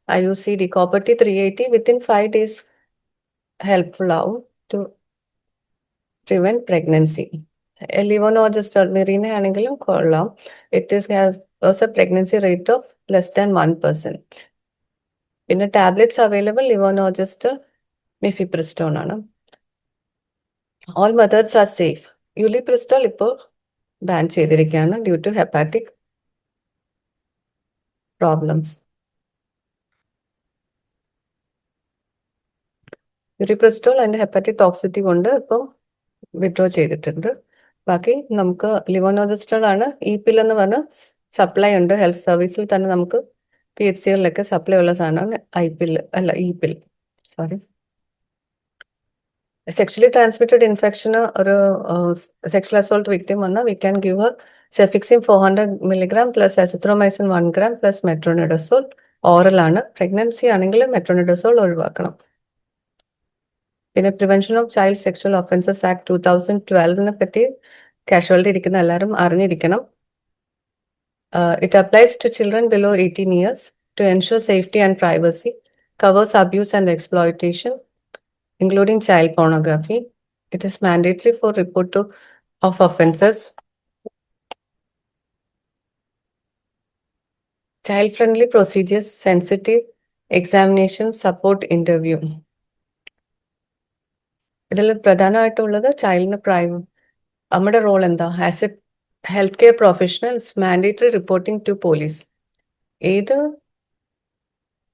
IUCD Copper T 380 within 5 days helpful ആവും to prevent pregnancy. Levonorgestrel Mirena ആണെങ്കിലും കൊള്ളാം. It has a pregnancy rate of less than 1%. പിന്നെ tablets available levonorgestrel mifepristone ആണ്. All methods are safe. Ulipristal ഇപ്പോൾ ban ചെയ്തിരിക്കുകയാണ് due to hepatic problems. Ulipristal അതിന്റെ hepatic toxicity കൊണ്ട് ഇപ്പോൾ വിഡ്രോ ചെയ്തിട്ടുണ്ട്. ബാക്കി നമുക്ക് ലിവോനോജസ്റ്റർ ആണ്. പിൽ എന്ന് പറഞ്ഞ സപ്ലൈ ഉണ്ട് ഹെൽത്ത് സർവീസിൽ തന്നെ. നമുക്ക് PHCകളിലൊക്കെ സപ്ലൈ ഉള്ള സാധനമാണ് പിൽ അല്ല പിൽ, സോറി. സെക്ഷലി ട്രാൻസ്മിറ്റഡ് ഇൻഫെക്ഷന് ഒരു സെക്ഷൽ അസോൾട്ട് വിക്ടിം വന്നാൽ we can give her cefixime 400 milligram plus azithromycin 1 gram plus metronidazole. Oral ആണ്. പ്രഗ്നൻസി ആണെങ്കിൽ മെട്രോണിഡസോൾ ഒഴിവാക്കണം. പിന്നെ prevention of child sexual offences act 2012 പറ്റി കാഷ്വാലിറ്റി ഇരിക്കുന്ന എല്ലാവരും അറിഞ്ഞിരിക്കണം. It applies to children below 18 years to ensure safety and privacy, covers abuse and exploitation, including child pornography. It is mandatory for report of offenses. Child-friendly procedures, sensitive examination, support interview. ഇതിൽ പ്രധാനമായിട്ടുള്ളത് ചൈൽഡിന് നമ്മുടെ role എന്താ? As a health care professionals mandatory reporting to police. ഏത്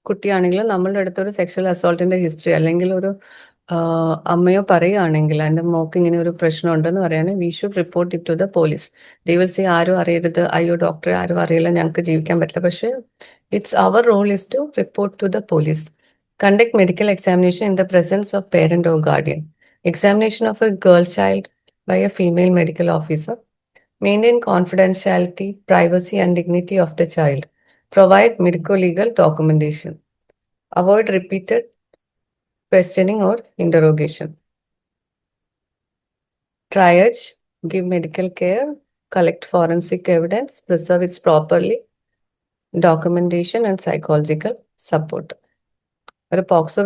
കുട്ടിയാണെങ്കിലും നമ്മളുടെ അടുത്തൊരു sexual അസോൾട്ടിന്റെ history അല്ലെങ്കിൽ ഒരു അമ്മയോ പറയുകയാണെങ്കിൽ എൻ്റെ മോക്ക് ഇങ്ങനെ ഒരു പ്രശ്നം ഉണ്ടെന്ന് പറയുകയാണെങ്കിൽ we should report it to the police. ദിവസം ആരും അറിയരുത്, അയ്യോ ഡോക്ടറെ ആരും അറിയില്ല, ഞങ്ങൾക്ക് ജീവിക്കാൻ പറ്റില്ല. പക്ഷേ it's our role is to report to the police. Conduct medical examination in the presence of parent or guardian. Examination of a girl child by a female medical officer. Maintain confidentiality, privacy, and dignity of the child. Provide medico-legal documentation. Avoid repeated questioning or interrogation. Triage, give medical care, collect forensic evidence, preserve it properly, documentation and psychological support. ഒരു POCSO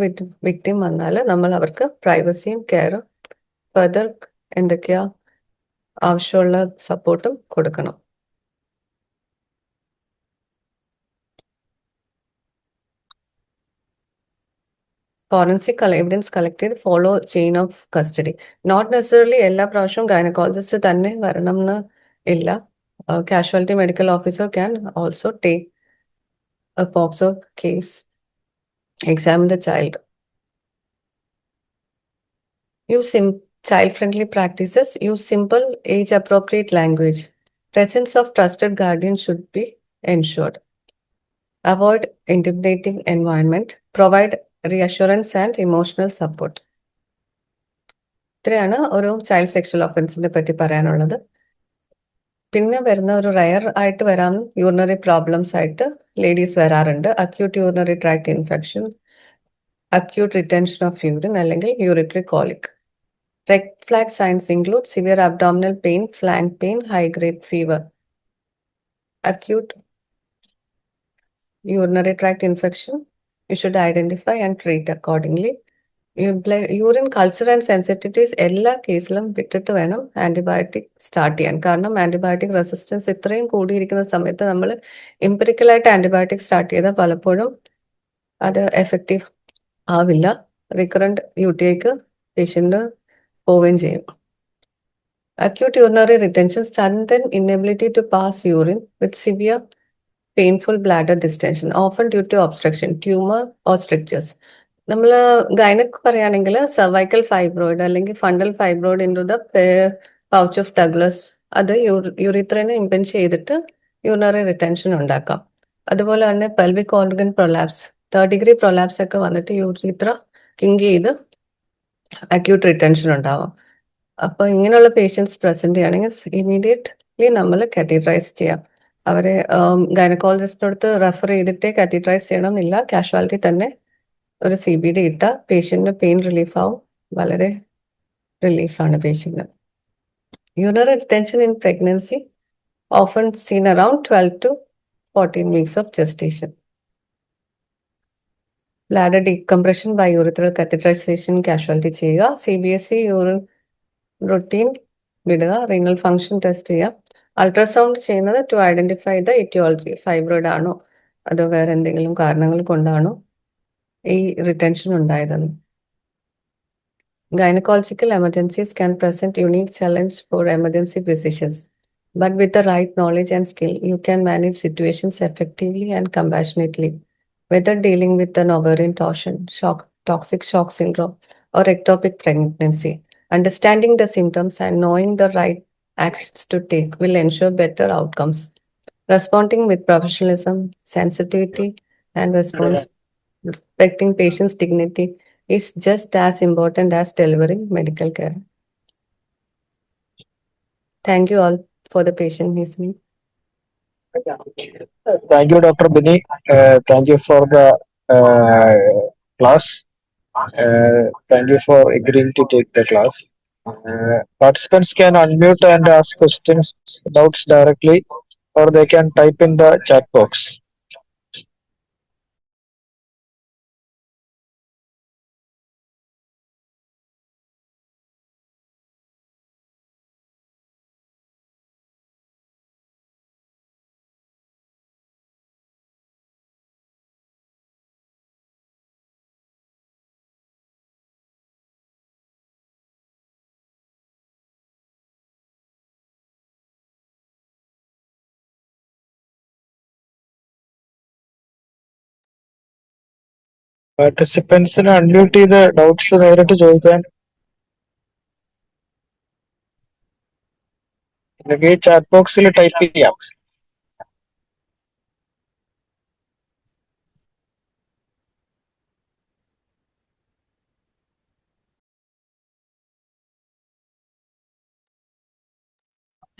victim വന്നാൽ നമ്മൾ അവർക്ക് പ്രൈവസിയും കെയറും further എന്തൊക്കെയാ ആവശ്യമുള്ള സപ്പോർട്ടും കൊടുക്കണം. Forensic evidence collect ചെയ്ത് follow chain of custody. Not necessarily എല്ലാ പ്രാവശ്യവും ഗൈനക്കോളജിസ്റ്റ് തന്നെ വരണം എന്ന് ഇല്ല. Casualty medical officer can also take a POCSO case, examine the child. Use child-friendly practices. Use simple, age-appropriate language. Presence of trusted guardians should be ensured. Avoid intimidating environment. Provide reassurance and emotional support. ഇത്രയാണ് ഒരു child sexual ഒഫൻസിനെ പറ്റി പറയാനുള്ളത്. പിന്നെ വരുന്ന ഒരു rare ആയിട്ട് വരാൻ urinary problems ആയിട്ട് ലേഡീസ് വരാറുണ്ട്. Acute urinary tract infection, acute retention of urine അല്ലെങ്കിൽ urinary colic. Red flag signs include severe abdominal pain, flank pain, high-grade fever. Acute urinary tract infection, you should identify and treat accordingly. Urine culture and sensitivities എല്ലാ കേസിലും വിട്ടിട്ട് വേണം antibiotic start ചെയ്യാൻ. കാരണം antibiotic resistance ഇത്രയും കൂടിയിരിക്കുന്ന സമയത്ത് നമ്മൾ എംപിരിക്കലായിട്ട് ആന്റിബയോട്ടിക് സ്റ്റാർട്ട് ചെയ്താൽ പലപ്പോഴും അത് എഫക്റ്റീവ് ആവില്ല. റിക്കറന്റ് UTIക്ക് പേഷ്യന്റ് പോവുകയും ചെയ്യും. Acute urinary retention, sudden inability to pass urine with severe painful bladder distension, often due to obstruction, tumor or strictures. നമ്മൾ ഗൈനക് പറയുകയാണെങ്കിൽ സർവൈക്കൽ ഫൈബ്രോയിഡ് അല്ലെങ്കിൽ fundal fibroid into the pouch of Douglas, അത് യൂറിത്രനെ impend ചെയ്തിട്ട് urinary retention ഉണ്ടാക്കാം. അതുപോലെ തന്നെ pelvic organ prolapse, 3rd degree prolapse ഒക്കെ വന്നിട്ട് യൂറിത്ര കിങ്ക് ചെയ്ത് അക്യൂട്ട് റിറ്റൻഷൻ ഉണ്ടാവാം. അപ്പോൾ ഇങ്ങനെയുള്ള പേഷ്യൻസ് പ്രസന്റ് ചെയ്യുകയാണെങ്കിൽ ഇമീഡിയറ്റ്ലി നമ്മൾ കാത്തീഡ്രൈസ് ചെയ്യാം. അവരെ ഗൈനക്കോളജിസ്റ്റിനടുത്ത് റെഫർ ചെയ്തിട്ടേ കാത്തീഡ്രൈസ് ചെയ്യണം എന്നില്ല. കാഷ്വാലിറ്റി തന്നെ ഒരു CBD ഇട്ടാൽ പേഷ്യന്റിന് പെയിൻ റിലീഫ് ആവും. വളരെ റിലീഫാണ് പേഷ്യന്റിന്. Urinary retention in pregnancy often seen around 12 to 14 weeks of gestation. Bladder decompression by urethral catheterisation casualty ചെയ്യുക. CBSE യൂറിൻ റൊട്ടീൻ വിടുക. റീനൽ ഫങ്ഷൻ ടെസ്റ്റ് ചെയ്യുക. അൾട്രാസൗണ്ട് ചെയ്യുന്നത് to identify the aetiology, fibroid ആണോ അതോ വേറെ എന്തെങ്കിലും കാരണങ്ങൾ കൊണ്ടാണോ ഈ റിട്ടൻഷൻ ഉണ്ടായതെന്ന്. Gynecological emergencies can present unique challenge for emergency physicians, but with the right knowledge and skill, you can manage situations effectively and compassionately. Whether dealing with an ovarian torsion, toxic shock syndrome, or ectopic pregnancy, understanding the symptoms and knowing the right actions to take will ensure better outcomes. Responding with professionalism, sensitivity, and respecting patients' dignity is just as important as delivering medical care. Thank you all for the patient listening. Thank you, Dr. Bini. Thank you for the class. Thank you for agreeing to take the class. Participants can unmute and ask questions, doubts directly, or they can type in the chat box. പാർട്ടിസിപ്പൻസിന് unmute ചെയ്ത് doubts നേരിട്ട് ചോദിക്കാൻ, അല്ലെങ്കിൽ chat ബോക്സിൽ type ചെയ്യാം.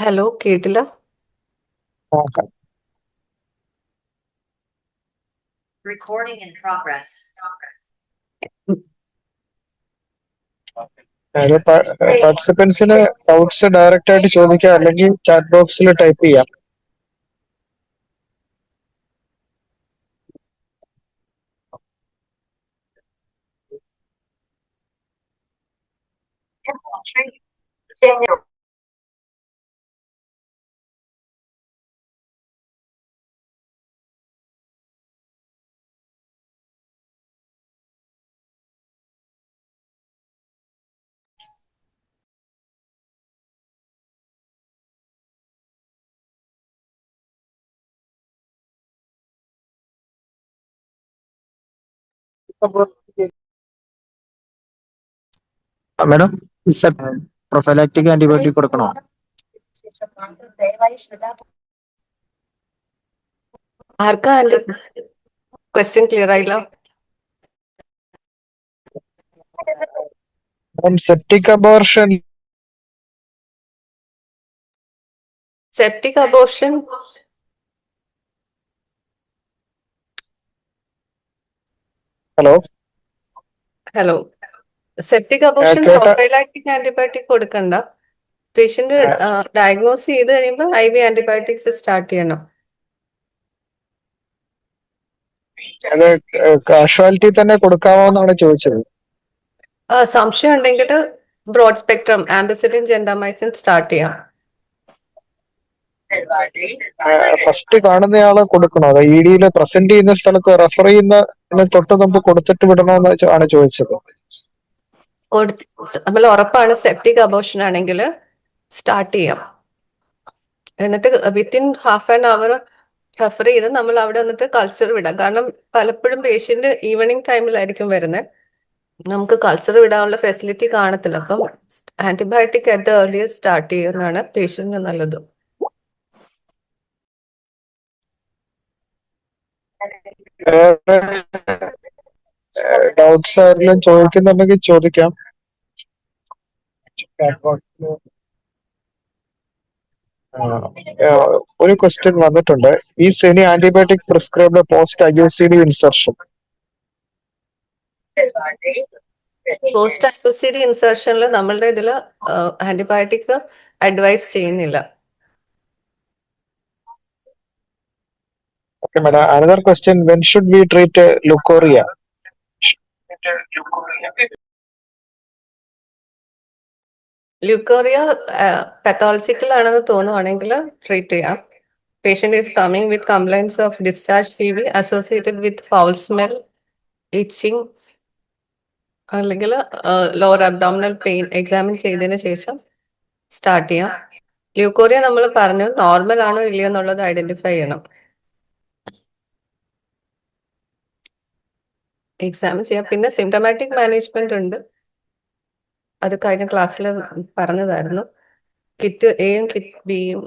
Hello, കേട്ടില്ല. Recording in progress. അത് പാർട്ടിസിപ്പൻസിന് doubts direct ആയിട്ട് ചോദിക്കാം, അല്ലെങ്കിൽ ചാറ്റ് ബോക്സിൽ ടൈപ്പ് ചെയ്യാം. മാഡം, പ്രൊഫൈലാക്റ്റിക് ആന്റിബയോട്ടിക് കൊടുക്കണോ? ആർക്കാ എന്റെ ക്വസ്റ്റ്യൻ ക്ലിയർ ആയില്ല? Septic abortion. Septic abortion hello hello septic abortion കേട്ട. പ്രൊഫൈലാക്റ്റിക് ആന്റിബയോട്ടിക് കൊടുക്കണ്ട. പേഷ്യന്റ് ഡയഗ്നോസ് ചെയ്ത് കഴിയുമ്പോൾ IV ആന്റിബയോട്ടിക്സ് സ്റ്റാർട്ട് ചെയ്യണം. അത് കാഷ്വാലിറ്റി തന്നെ കൊടുക്കാമോ എന്നാണ് ചോദിച്ചത്. സംശയം ഉണ്ടെങ്കിൽ ബ്രോഡ് സ്പെക്ട്രം ആംബിസിഡിൻ ജെൻഡാമൈസിൻ സ്റ്റാർട്ട് ചെയ്യാം. ഫസ്റ്റ് കാണുന്നയാള് കൊടുക്കണോ, അത് ED പ്രസന്റ് ചെയ്യുന്ന സ്ഥലത്ത് റെഫർ ചെയ്യുന്ന തൊട്ട് മുമ്പ് കൊടുത്തിട്ട് വിടണോന്ന് ആണ് ചോദിച്ചത്. നമ്മൾ ഉറപ്പാണ് സെപ്റ്റിക് അബോർഷൻ ആണെങ്കിൽ സ്റ്റാർട്ട് ചെയ്യാം. എന്നിട്ട് within half an hour refer ചെയ്ത് നമ്മൾ അവിടെ വന്നിട്ട് കൾച്ചർ വിടാം. കാരണം പലപ്പോഴും പേഷ്യന്റ് ഈവനിങ് ടൈമിലായിരിക്കും വരുന്നത്, നമുക്ക് കൾച്ചർ വിടാനുള്ള ഫെസിലിറ്റി കാണത്തില്ല. അപ്പം ആന്റിബയോട്ടിക് അറ്റ് ഏർലിയസ്റ്റ് സ്റ്റാർട്ട് ചെയ്യുന്നതാണ് പേഷ്യന്റിന് നല്ലത്. ഡൗട്ട്സ് ആരെങ്കിലും ചോദിക്കുന്നുണ്ടെങ്കിൽ ചോദിക്കാം. ഒരു ക്വസ്റ്റ്യൻ വന്നിട്ടുണ്ട്. Is any antibiotic prescribed post IUCD insertion? Post IUCD ഇൻസർഷനിൽ നമ്മളുടെ ഇതിൽ ആന്റിബയോട്ടിക് അഡ്വൈസ് ചെയ്യുന്നില്ല. Okay, madam. Another question: when should we treat leukorrhea? Leucorrhoea pathological ആണെന്ന് തോന്നുവാണെങ്കിൽ ട്രീറ്റ് ചെയ്യാം. Patient is coming with complaints of discharge TB associated with foul smell, itching അല്ലെങ്കിൽ lower abdominal pain examine ചെയ്തതിന് ശേഷം start ചെയ്യാം. Leucorrhoea നമ്മൾ പറഞ്ഞു normal ആണോ ഇല്ലയോ എന്നുള്ളത് ഐഡന്റിഫൈ ചെയ്യണം. എക്സാമിൻ ചെയ്യാം. പിന്നെ സിംറ്റമാറ്റിക് മാനേജ്മെന്റ് ഉണ്ട്, അത് കഴിഞ്ഞ ക്ലാസ്സിൽ പറഞ്ഞതായിരുന്നു. കിറ്റ് എയും കിറ്റ് ബിയും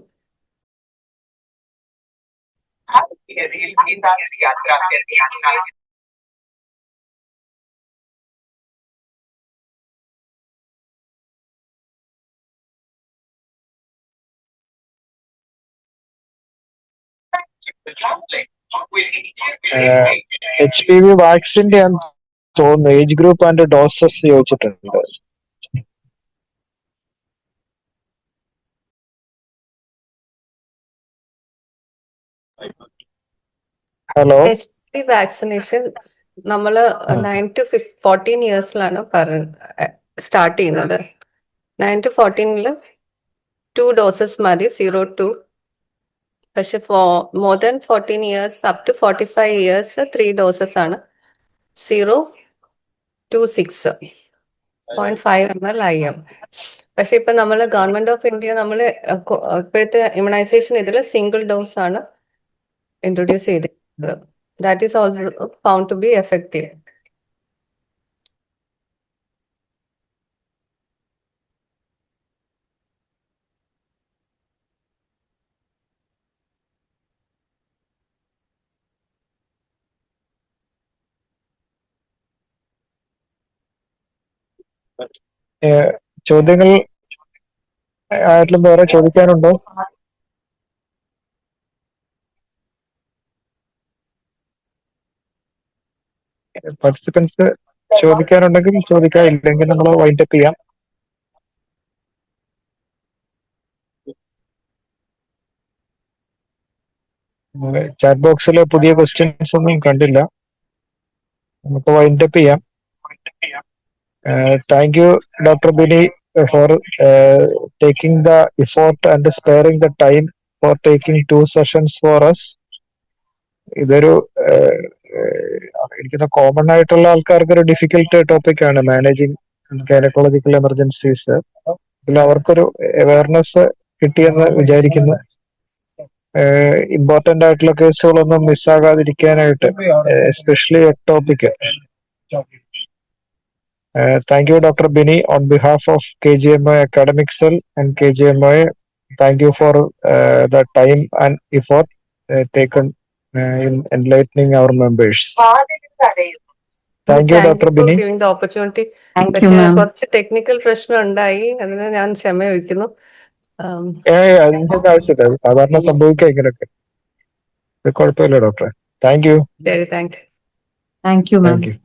HPV വാക്സിന്റെ തോന്നുന്നു ഏജ് ഗ്രൂപ്പ് ആൻഡ് ഡോസസ് ചോദിച്ചിട്ടുണ്ട്. ഹലോ. വാക്സിനേഷൻ നമ്മൾ 9 to 14 ഇയേഴ്സിലാണ് സ്റ്റാർട്ട് ചെയ്യുന്നത്. 9 to 14 2 ഡോസസ് മതി, 0-2. പക്ഷെ more than 14 years up to 45 years 3 doses ആണ്, 0-6, 0.5 ml IM. പക്ഷെ ഇപ്പൊ നമ്മൾ ഗവൺമെന്റ് ഓഫ് ഇന്ത്യ ഇപ്പോഴത്തെ ഇമ്മ്യൂണൈസേഷൻ ഇതിൽ സിംഗിൾ ഡോസ് ആണ് ഇൻട്രൊഡ്യൂസ് ചെയ്തിരിക്കുന്നത്. That is also found to be effective. ചോദ്യങ്ങൾ ആരെങ്കിലും വേറെ ചോദിക്കാനുണ്ടോ? പാർട്ടിസിപ്പൻസ് ചോദിക്കാനുണ്ടെങ്കിൽ ചോദിക്കാം, ഇല്ലെങ്കിൽ നമ്മൾ വൈൻഡപ്പ് ചെയ്യാം. ചാറ്റ് ബോക്സിൽ പുതിയ ക്വസ്റ്റ്യൻസ് ഒന്നും കണ്ടില്ല. നമുക്ക് വൈൻഡപ്പ് ചെയ്യാം. Thank you doctor Bini for taking the effort and sparing the time for taking 2 sessions for us. ഇതൊരു എനിക്കൊന്ന് കോമൺ ആയിട്ടുള്ള ആൾക്കാർക്ക് ഒരു ഡിഫിക്കൽട്ട് ടോപ്പിക് ആണ് മാനേജിങ് ഗൈനക്കോളജിക്കൽ എമർജൻസീസ്. ഇതിൽ അവർക്കൊരു അവയർനെസ് കിട്ടിയെന്ന് വിചാരിക്കുന്നു. ഇമ്പോർട്ടന്റ് ആയിട്ടുള്ള കേസുകളൊന്നും മിസ്സാകാതിരിക്കാനായിട്ട്, especially topic. Thank you, Dr. Bini, on behalf of KGMI Academic Cell and KGMI. Thank you for the time and effort taken in enlightening our members. Thank you, Dr. for Bini. giving the opportunity. Thank you, പക്ഷേ ma'am. കുറച്ച് technical പ്രശ്നം ഉണ്ടായി, അതിന് ഞാൻ ക്ഷമ ചോദിക്കുന്നു. അതിന്റെ ആവശ്യമില്ല, സാധാരണ സംഭവിക്കാം ഇങ്ങനെയൊക്കെ. കുഴപ്പമില്ല ഡോക്ടറെ. Thank you. ശരി, thank you. Thank you, ma'am. Thank U.